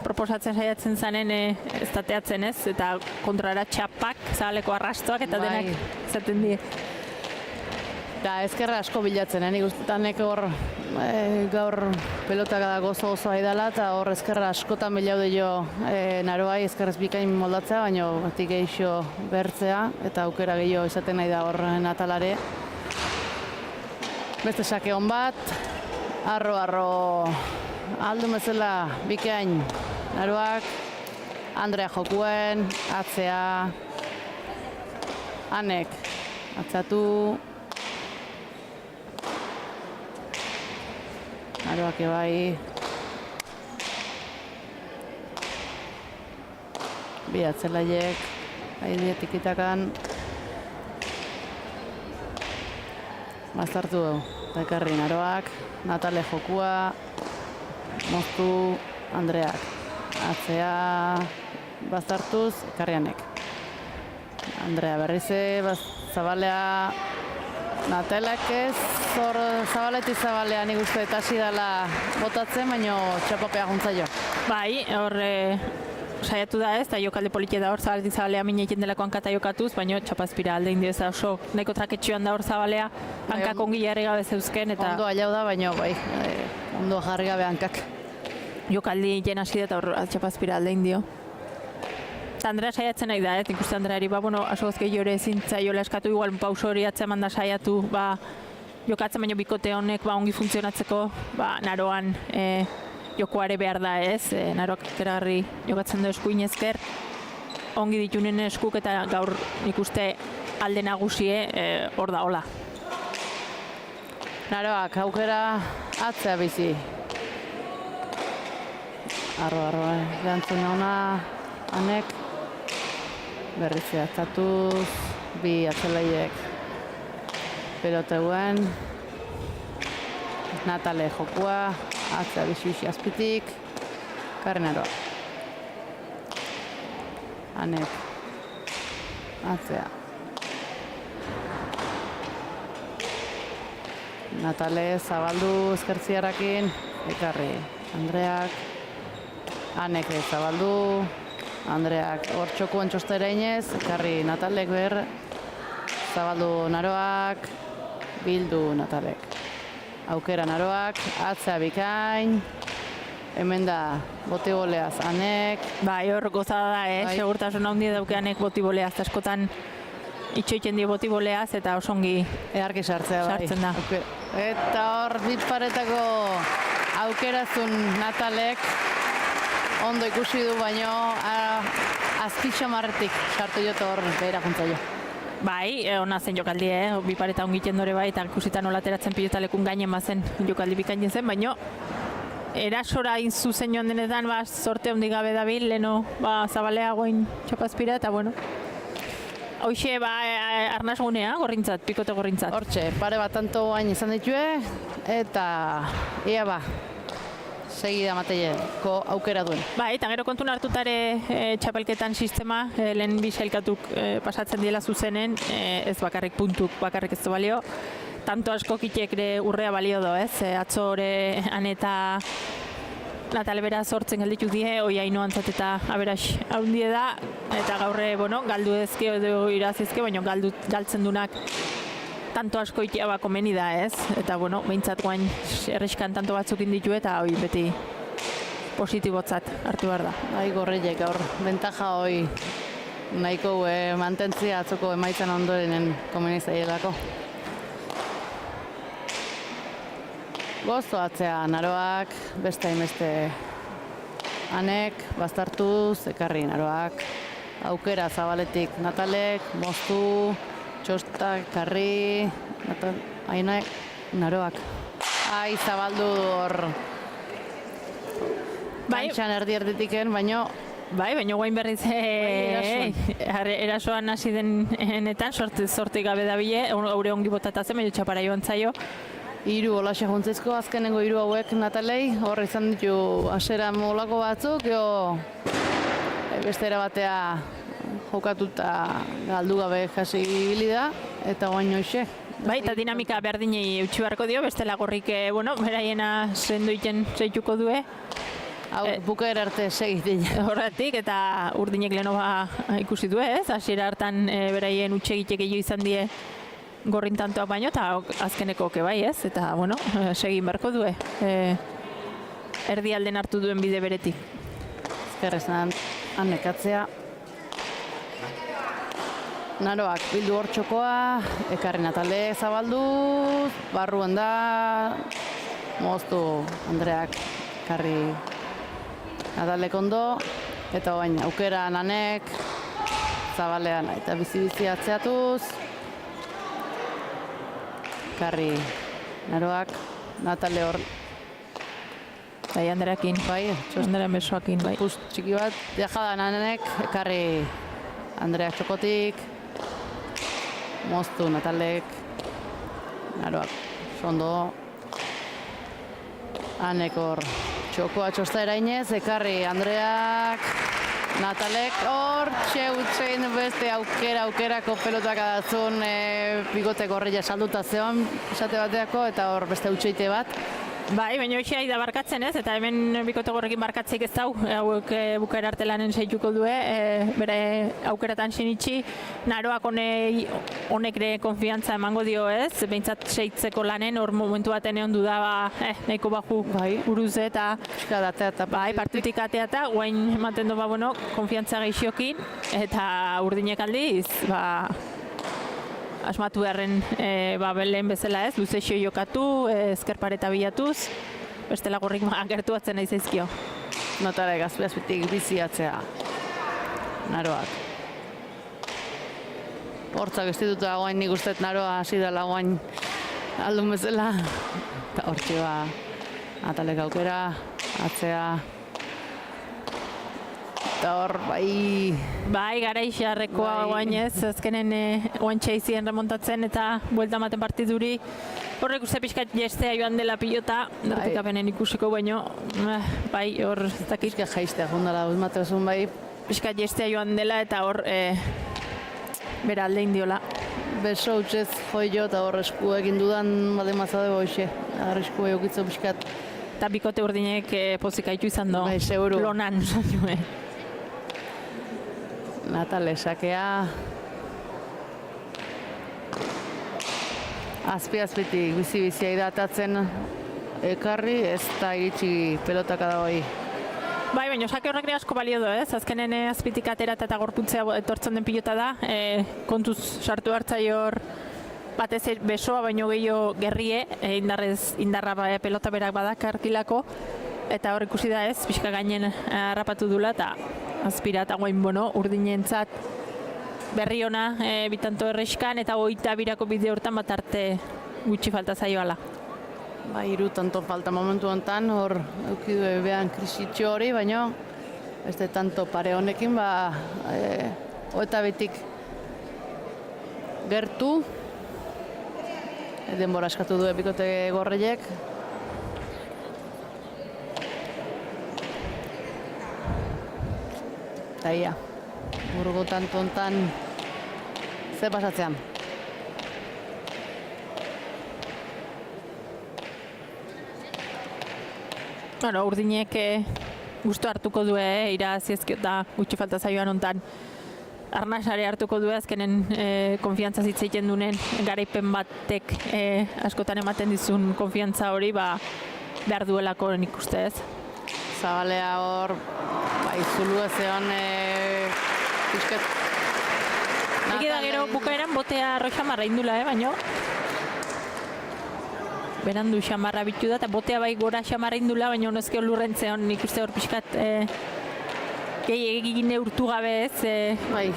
proposatzen saiatzen zanen ez tateatzen ez, eta kontrara txapak, zabaleko arrastoak, eta denak izaten die. Eta ezkerra asko bilatzen, nik usteetanek hor gaur pelotak da gozo-gozoa idala, eta hor ezkerra askotan bilaude jo Naroai ezkerrez bikain moldatzea, baina batik gehixo bertzea, eta aukera gehiago izaten nahi da hor Natalare. Beste sake hon bat, arro aldu mezela bikain Naroak, Andrea jokuen, atzea, Anek, atzatu, Naroak ebai, bi atzelaiek, haidietik itakan, bazartu dugu, eta ekarri Naroak, Natale jokua, moztu Andreak, atzea bazartuz, ekarri Anek. Andrea berrize, zabalea Natalek ez, hor zabaletik zabalea nik uste eta hasi dela botatzen, baina txapapea juntza jo. Bai, hor saiatu da ez, eta jokalde politia da hor zabaletik zabalea minekin delako hankata jokatuz, baina txapazpira alde indi ez da oso nahiko traketxioan da hor zabalea, hankak ongi jarri gabe zeuzken. Ondo aiau da, baina bai, ondo jarri gabe hankak. Jokaldi jen hasi da eta hor txapazpira alde indio. Andrea saiatzen nahi da, nik uste Andreari, bueno, asoz gehi hori ezin zaiola eskatu, igual pauso hori atzeman da saiatu, jokatzen baino bikote honek ongi funtzionatzeko, Naroan jokoare behar da ez, Naroak ikeragarri jokatzen du eskuin ezker, ongi ditunen eskuk eta gaur nik uste alde nagusie hor da hola. Naroak aukera atzea bizi. Arro, erantzun nauna, Anek, berriz atzatuz, bi atzelaiek peloteuen, Natale jokua, atzea bixi azpitik, ekarri Naroa. Anek, atzea. Natale zabaldu ezkertziarrakin, ekarri Andreak, Anek zabaldu, Andreak hor txokuen txostera inez, ekarri Natalek zabaldu Naroak, bildu Natalek. Aukera Naroak, atzea bikain, hemen da botiboleaz Anek. Bai, hor gozada da, segurtasun handi dauke Anek botiboleaz, askotan itxoiten die botiboleaz eta oso ongi edarki sartzen da. Eta hor ditparetako aukerazun Natalek, ondo ikusi du, baino azpitxamarretik sartu jota hor behera juntza jo. Bai, hona zen jokaldi, bi pareta ongiten dore bai, eta ikusita nola ateratzen pilotalekun gainen bazen jokaldi bikainen zen, baino erasora zuzen joan denetan, sorte handi gabe dabil, leno zabalea goin txapazpira, eta bueno, hoxe arnaz gunea, gorrintzat, pikote gorrintzat. Hortxe, pare bat tanto hain izan ditue, eta ia segida mateileko aukera duen. Bai, eta gero kontun hartutare txapelketan sistema, lehen bi sailkatuk pasatzen diela zuzenen, ez bakarrik puntuk, bakarrik ez du balio. Tanto asko kitek urrea balio do, ez? Atzo hori Aneta Natale bera sortzen galditu die, hoi hainoan eta aberaz haundie da, eta gaurre, galdu ezke edo irazizke, baina galtzen dunak tanto asko ikia komeni da, ez? Eta, behintzat guain erreskan tanto batzuk inditu eta hoi beti positibotzat hartu behar da. Bai, gorreiek gaur, bentaja hoi nahiko mantentzia atzoko emaitzan ondorenen komeni zaielako. Gozo atzea naroak, beste hainbeste anek, bastartuz, ekarri naroak. Aukera zabaletik Natalek, moztu, txostak, ekarri, ainak, naroak. Ai, zabaldu hor kantxan erdi-erditiken, baino baina guain berriz erasoan hasi denetan, sortik gabe dabile, haure ongi botatazen, baina txapara joan zaio. Hiru olaxe juntzeizko, azkenengo hiru hauek Natalei, hor izan ditu asera molako batzuk, beste erabatea jokatuta galdu gabe jasi ibili da, eta guain hoxe. Bai, eta dinamika berdinei eutxi beharko dio, bestela gorrik, beraiena zenduiten zeituko due. Hau, bukaera arte segitin. Horretik, eta urdinek lehenoba ikusi du ez, hasiera hartan beraien utxegitek gehiago izan die gorrintantoak baino, eta azkeneko bai ez, eta segin beharko du. Erdialden hartu duen bide beretik. Ezkerrezan, hanekatzea. Naroak bildu hor txokoa, ekarri Natale zabaldu, barruan da, moztu Andreak ekarri Natalek ondo, eta baina aukera nanek, zabalean eta bizi-bizi atzeatuz, ekarri Naroak, Natale hor. Bai, Andreakin, Andrean besoakin, bai. Pust txiki bat, jada nanek, ekarri Andreak txokotik, moztu Natalek, Naroak, sondo, hanek hor txokoa txosta erainez, ekarri Andreak, Natalek hor, txeutzein beste aukerako pelotak adatzun bigotek horreia salduta zeon, esate bateako, eta hor beste utxeite bat. Bai, baina hoxe da barkatzen ez, eta hemen bikote gorrekin barkatzeik ez dau, hauek bukaera arte lanen zeituko due, bere aukeratan sinitxi, Naroak honek ere konfiantza emango dio ez, behintzat seitzeko lanen, hor momentu baten egon du da, nahiko baju uruze eta partitik atea eta guain ematen du konfiantza gehixokin, eta urdinek aldiz, asmatu beharren lehen bezala ez, luzexio jokatu, ezkerpareta bilatuz, bestela gorrik gertuatzen nahi zaizkio. Notarek azpitik biziatzea Naroak. Hortzak ez dituta guain nik usteet Naroa hasi dela guain aldun bezala. Eta hortxe Natalek aukera, atzea. Eta hor, Bai, gara isarrekoa guainez, azkenen guantxe izien remontatzen eta buelta maten partiduri. Horrek uste pixkat jestea joan dela pilota, dortik apenen ikusiko baino, bai, hor, ez dakit. Pixkat jaiztea jundala, uzmatezun bai. Pixkat jestea joan dela eta hor, bera alde indiola. Beso utxez joi jo eta hor esku egin dudan bademazade boixe. Agar esku eukitzo pixkat. Eta bikote urdinek pozik haitu izan do. Bai, seguru. Lonan, zainue. Natale sakea. Azpi-azpitik bizi-bizia idatatzen ekarri, ez da iritsi pelotaka da hoi. Bai, baina sake horrek asko balio du, ez? Azkenen azpitik aterat eta gorputzea etortzen den pilota da. Kontuz sartu hartzai hor batez besoa baino gehiago gerrie, indarra pelota berak badak arkilako. Eta hor ikusi da ez, pixka gainen harrapatu dula eta azpira eta guain urdinentzat berri ona bitanto erreskan eta hogeita birako bide hortan bat arte gutxi falta zaioala. Bai, hiru tanto falta momentu honetan, hor eukidu behan krisitxo hori, baina beste tanto pare honekin, hogeita betik gertu, denbora eskatu du bikote gorreiek. Eta ia, burgo tanto honetan, ze pasatzean. Urdinek gustu hartuko du iraziezkio eta gutxi falta zaioan honetan arnasare hartuko du azkenen konfiantza zitzeiten dunen garaipen batek askotan ematen dizun konfiantza hori behar duelako nik uste ez. Zabalea hor, izulua zeon pixkat. Egi da gero bukaeran botea Roxamarra indula, baino? berandu xamarra bitu da, eta botea bai gora xamarra indula, baina honezkeo lurrentzean nik uste hor pixkat egin neurtu gabe ez,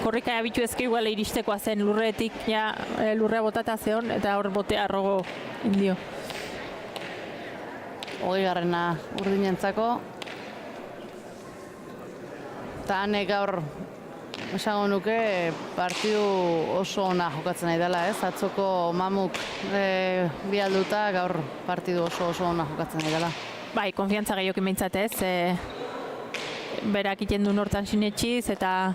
korrika abitu ezke igual iristekoa zen lurretik, ja lurrea botata zeon, eta hor botea arrogo indio. 20. urdinentzako. Eta hanek gaur, esango nuke, partidu oso ona jokatzen nahi dela, ez? Atzoko mamuk bi alduta, gaur partidu oso ona jokatzen nahi dela. Bai, konfiantza gehiokin behintzat ez, berak iten du nortan sinetxiz eta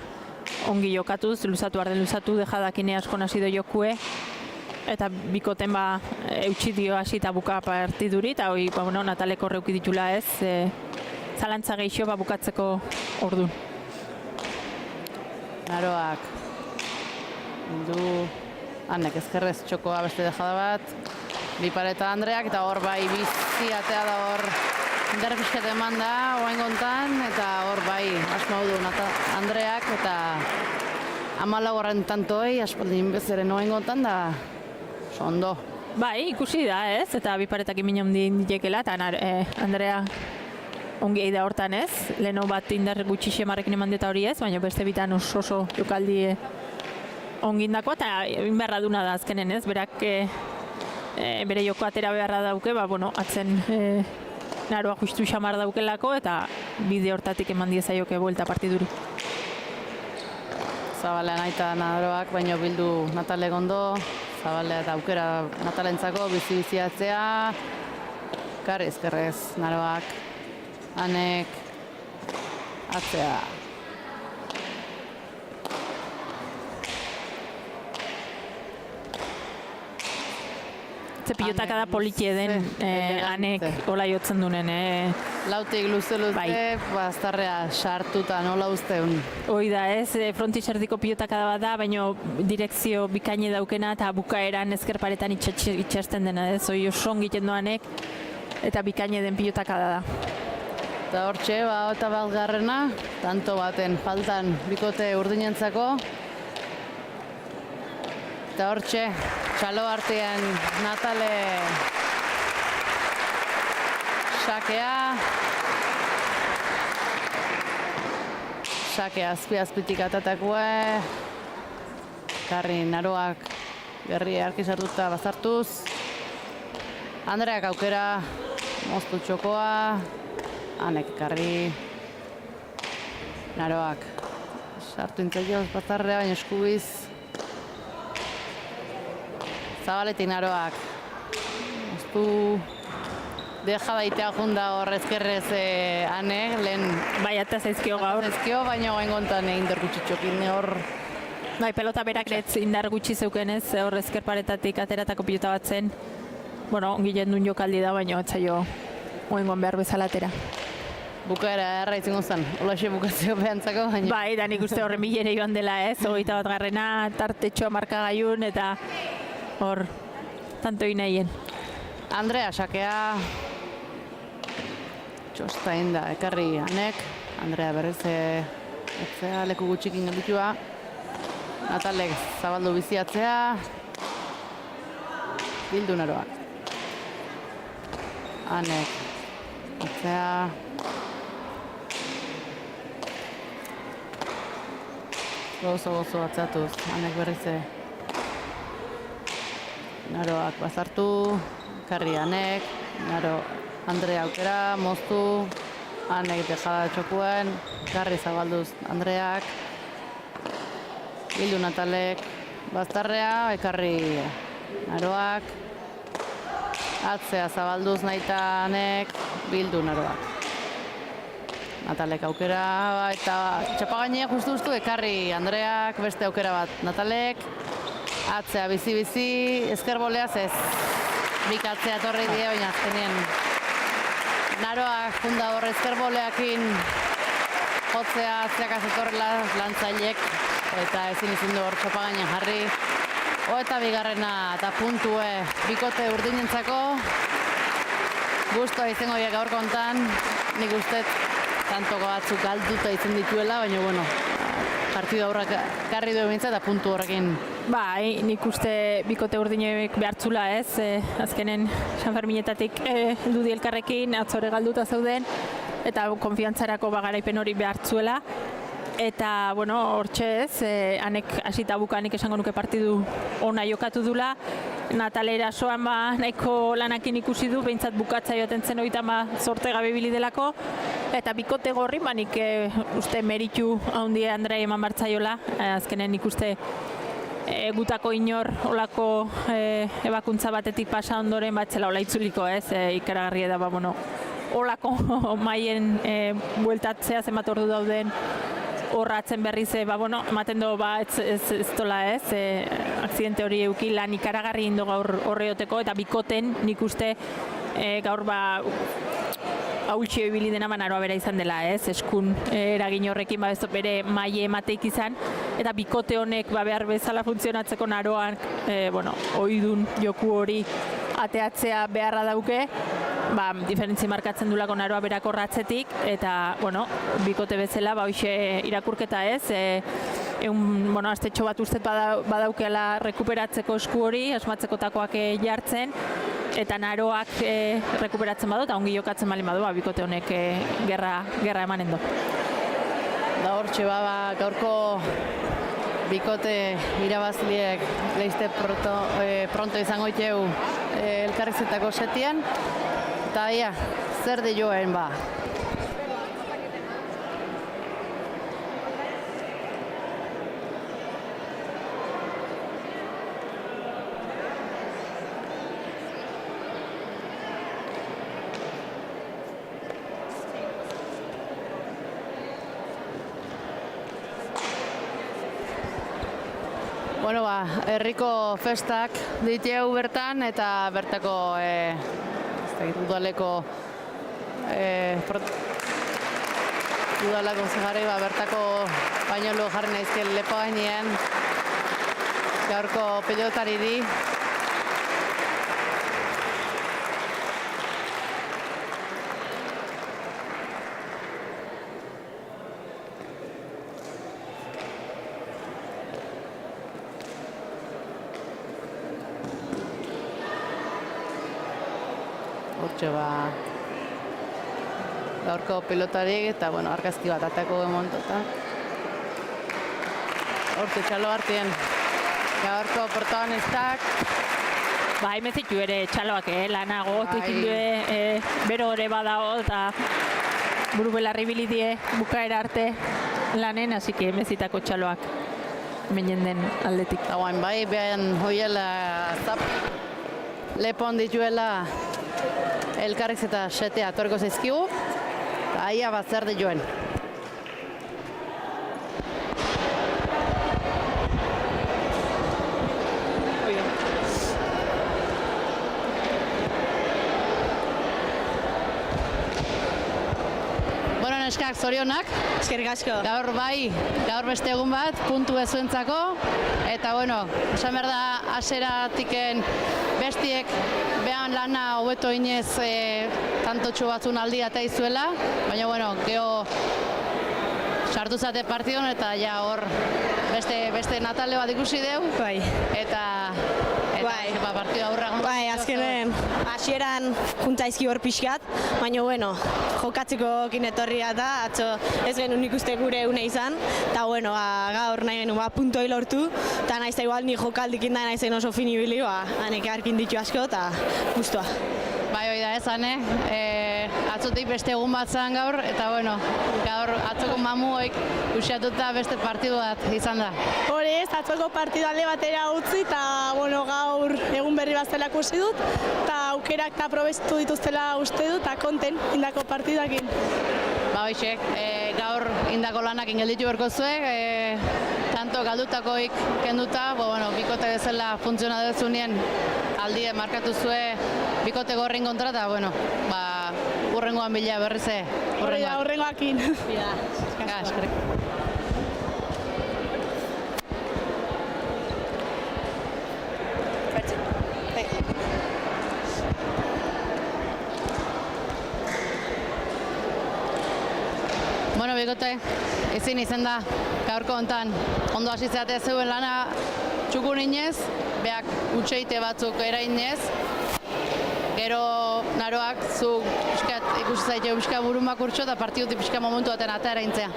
ongi jokatuz, luzatu arden luzatu, dejadakine asko nasido jokue, eta bikoten eutxi dio hasi eta buka partiduri, eta hori Nataleko reuki ditula ez, zalantza gehixo bukatzeko ordun. Naroak du hanek ezkerrez txokoa beste dejada bat, Bipareta Andreak, eta hor bai bizi atea da hor indarpizket eman da oain gontan, eta hor bai asmau du Andreak, eta 14 horren tantoi aspaldin bezaren oain gontan da ondo. Bai, ikusi da ez, eta Biparetak imin ondin ditekela, eta Andrea ongi da hortan ez, leheno bat indar gutxi xemarrekin eman deta hori ez, baina beste bitan oso jokaldi ongindako, eta inberra duna da azkenen ez, berak bere joko atera beharra dauke, atzen Naroa justu xamar daukelako, eta bide hortatik eman diezaioke buelta partiduri. Zabalea naita Naroak, baina bildu Natale gondo, Zabalea eta aukera Natalentzako bizi-biziatzea, karri ezkerrez Naroak, hanek atzea. Ze pilotaka da politie den hanek hola jotzen dunen. Lautik luze, baztarrea sartuta nola usteun. Hoi da ez, frontiserdiko pilotaka da, baina direkzio bikaine daukena eta bukaeran ezkerparetan itxasten dena ez, hoi oso ongiten doanek eta bikaine den pilotaka da. Eta hortxe, eta bat garrena, tanto baten faltan bikote urdinentzako. Eta hortxe, txalo artean Natale sakea. Sakea azpitik atatakue. Karri Naroak gerri arki sartuta bazartuz. Andreak aukera moztu txokoa. Hanek karri Naroak sartu intzaioz bazarrea, baina eskubiz. Zabaletik Naroak moztu deja daitea junda hor ezkerrez hanek, lehen bai, eta zaizkio gaur. Baina gain gontan indar gutxitxokin hor. Bai, pelota berak letz indar gutxi zeukenez, hor ezkerparetatik ateratako pilota bat zen. Ongi jendun jokaldi da, baina etzaio oengon behar bezala atera. Bukaera erra izango zen, holaxe bukatzeko behantzako, baina. Bai, da nik uste horren bilera joan dela ez, 21 garrena, tartetxoa markagaiun, eta hor, tanto inahien. Andrea sakea txostain da, ekarri hanek. Andrea berriz etzea leku gutxikin gelditua. Natalek zabaldu biziatzea. Bildu Naroak. Hanek etzea. Gozo atzeatuz, hanek berriz Naroak bazartu. Karri hanek, Andrea aukera, moztu, hanek dejada txokuen, karri zabalduz Andreak, bildu Natalek, baztarrea, ekarri Naroak, atzea zabalduz naita hanek, bildu Naroak. Natalek aukera, eta txapagainia justu ekarri Andreak, beste aukera bat Natalek, atzea bizi-bizi, ezker boleaz ez. Bikatzea torri die, baina azkenien Naroak junda hor ezkerboleakin jotzea atzeak azetorrela lantzailek, eta ezin izin du hor txopagainen jarri. Eta bigarrena eta puntue bikote urdinentzako. Gustoa izango dira gaur kontan, nik ustez tantoko batzuk galduta izan dituela, baina partidu aurrak garri du ebintza eta puntu horrekin Bai, nik uste bikote urdinek behartzula ez, azkenen San Ferminetatik heldu di elkarrekin, atzore galduta zeuden, eta konfiantzarako garaipen hori behartzuela. Eta, bueno, hortxe ez, hanek hasita bukanik esango nuke partidu ona jokatu dula. Natalera soan nahiko lanakin ikusi du, behintzat bukatza joaten zen horietan zorte gabe ibili delako. Eta bikote gorri, nik uste meritu haundi Andrei eman bartzaiola, azkenen nik uste gutako inor olako ebakuntza batetik pasa ondoren batzela ola itzuliko ez, ikaragarri da, olako maien bueltatzea zenbat ordu dauden horratzen berriz, ematen du ez dola ez, akzidente hori euki lan ikaragarri indo gaur horreoteko, eta bikoten nik uste gaur hautxio ibili dena naroa bera izan dela ez, eskun eragin horrekin ez bere maie emateik izan, eta bikote honek behar bezala funtzionatzeko naroan, oidun joku hori ateatzea beharra dauke, diferentzi markatzen dulako naroa berako ratzetik, eta, bikote bezala, hoxe irakurketa ez, astetxo bat ustez badaukeala rekuperatzeko esku hori, asmatzeko takoak jartzen, eta naroak rekuperatzen badu, eta ongi jokatzen baldin badu, bikote honek gerra emanen du. Da hortxe, gaurko bikote irabazliek leizte pronto izango iteu elkarrizketako setian, eta zer de joen herriko festak diteu bertan, eta bertako udaleko zegarri bertako pañolo jarri naizkel lepo gainean gaurko pelotari di. Hortxe gaurko pelotariek eta argazki bat atako emontuta. Hortxe txalo hartien gaurko protagonistak. Hemezitu ere txaloak lanago, bero ore badago eta buru belarri bilidie bukaera arte lanen, hasi que hemezitako txaloak hemen den aldetik. Behan hoiela lepon dituela elkarrizketa setea atorko zaizkigu, eta aia zer de joen. Neskak, zorionak. Eskerrik asko. Gaur beste egun bat, puntu bezuentzako, eta esan behar da, aseratiken bestiek behan lana hobeto inez tantotxo batzun aldi eta izuela, baina geho sartu zate partidon, eta hor beste natale bat ikusi deu, eta partida aurra gonda. Azkenen, hasieran juntaizki hor pixkat, baina jokatzeko kinetorria eta atzo ez genuen ikuste gure une izan, eta gaur nahi genuen puntoi lortu, eta nahiz da igual ni jokaldikin da nahizen oso finibili, hanek arkin ditu asko, eta guztua. Hoi da ezan, atzotik beste egun bat zan gaur, eta gaur atzoko mamuoik usiatuta beste partidu bat izan da. Hori ez, atzoko partidu alde batera utzi, eta gaur egun berri bat zelako usi dut, eta aukerak eta probestu dituztela uste dut, eta konten indako partidakin. Hoxe, gaur indako lanak ingelditu berko zuek, tanto galdutakoik kenduta, bikote bezala funtziona dezunien aldie markatu zue bikote gorrin kontra, eta urrengoan bila berrize. Urrengoakin. Bikote, ezin izen da, gaurko hontan ondo hasi zeate zeuen lana txukun inez, beak utxeite batzuk erainez, gero naroak zu ikusi zaiteu pixka burumak urtxo eta partidutik pixka momentu baten atera intzea.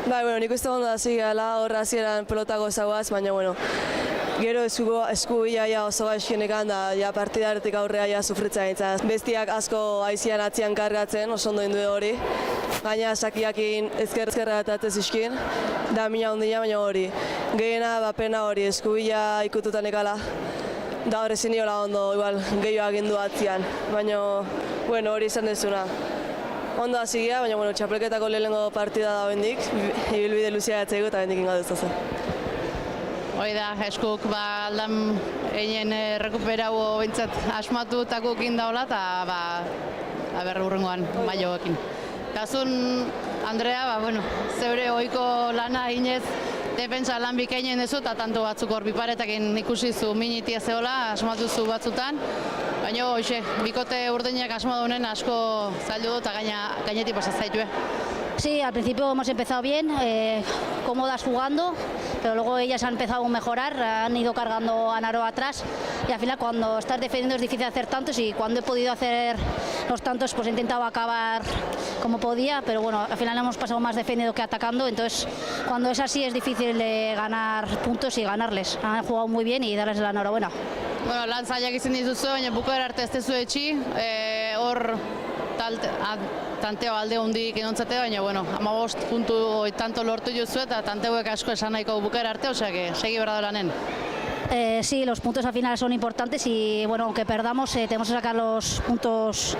Bai, nik uste ondo hasi gala horra hasieran pelotako zauaz, baina, gero esku ia oso gaizkienekan da ja partidaretik aurrea ja sufritzen aintzaz. Bestiak asko aizian atzian kargatzen, oso ondo indu hori. Gaina sakiakin ezkerra eta ateziskin, da mina ondina, baina hori. Gehiena, pena hori, esku ia ikututan ekala. Da hori ziniola ondo, igual, gehioa gindu atzian. Baina, hori izan dezuna. Ondo hasi gira, baina, txapelketako lehenengo partida da bendik, ibilbide luzia jatzeko eta bendik inga duzazen. Hoi da, eskuk aldan einen rekuperau bintzat asmatutako ekin daula eta urrengoan maioekin. Gazun, Andrea, zeure ohiko lana inez defentsa lan bikainen dezu eta tanto batzuk hor biparetakin ikusi zu minitia zehola, asmatu zu batzutan. Baina, hoxe, bikote urdinak asmadunen asko zaildu eta gainetik pasazaitue. Sí, al principio hemos empezado bien, cómodas jugando, pero luego ellas han empezado a mejorar, han ido cargando a Naro atrás y al final cuando estás defendiendo es difícil hacer tantos y cuando he podido hacer los tantos pues he intentado acabar como podía, pero bueno, al final hemos pasado más defendiendo que atacando, entonces cuando es así es difícil de ganar puntos y ganarles. Han jugado muy bien y darles la enhorabuena. Bueno, lan zailak izan dituzu, baina bukaera arte ez tezu etxi, hor tanteo alde hundik inontzate, baina, 15 puntu tanto lortu juzu eta tanteuek asko esan nahiko bukaera arte, osea que segi berda lanen. Sí, los puntos al final son importantes y bueno, aunque perdamos tenemos que sacar los puntos,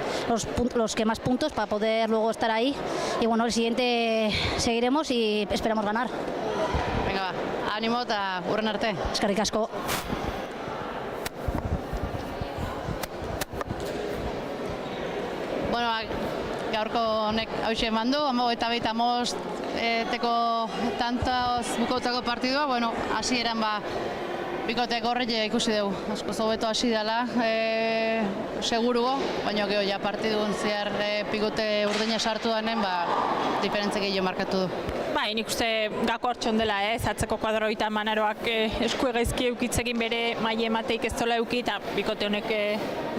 los que más puntos para poder luego estar ahí y bueno, el siguiente seguiremos y esperamos ganar. Venga, ánimo eta hurren arte. Eskerrik asko. Bueno, gaurko honek hauxe eman du, 25 teko tantos bukautako partidua, hasieran bikotek horretxe ikusi dugu, asko zobeto hasi dela, segurugo, baina geho ja partidun zehar bikote urdina sartu denen, diferentze gehiago markatu du. Bai, nik uste gako hartxon dela, atzeko kuadroitan Manaroak esku egaizki eukitzekin bere maile emateik ez zola euki eta bikote honek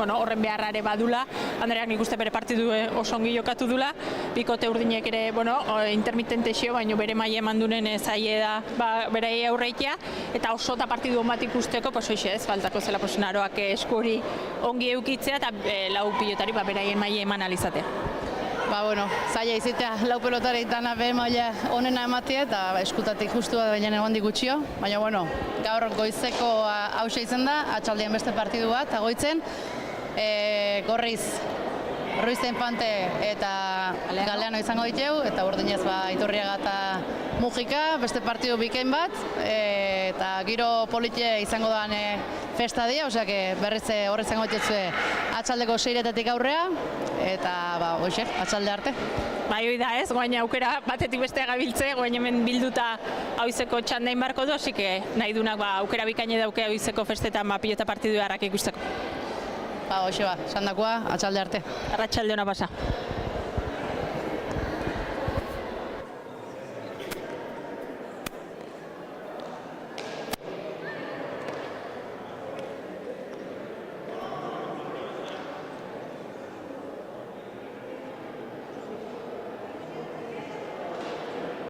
horren beharrare badula. Andreak nik uste bere partidu oso ongi jokatu dula, bikote urdinek ere intermitente xio, baina bere maile eman dunen zaile da bere aurreikia eta oso eta partidu bat ikusteko, faltako zela Naroak esku hori ongi eukitzea eta lau pilotari beraien maile eman alizatea. Zaila izitea lau pelotari dana be maila onena ematea eta eskutatik justu bat baina egon digutxio. Baina, gaur goizeko hauxe izan da, atxaldean beste partidu bat, agoitzen. Gorriz, Ruiz Infante eta Galeano izango diteu, eta urdinez Iturriaga eta Mujika, beste partidu bikain bat, eta giro politie izango doan festa dia, osea que berriz horre izango dituzue atxaldeko 6-etetik aurrea, eta atxalde arte. Bai, hoi da ez, guaina aukera batetik bestea gabiltze, guaina hemen bilduta hauizeko txandain barko du, osik nahi dunak aukera bikaine dauke hauizeko festetan pilota partidu harrak ikusteko. Hoxe txandakoa, atxalde arte. Arratxalde hona pasa.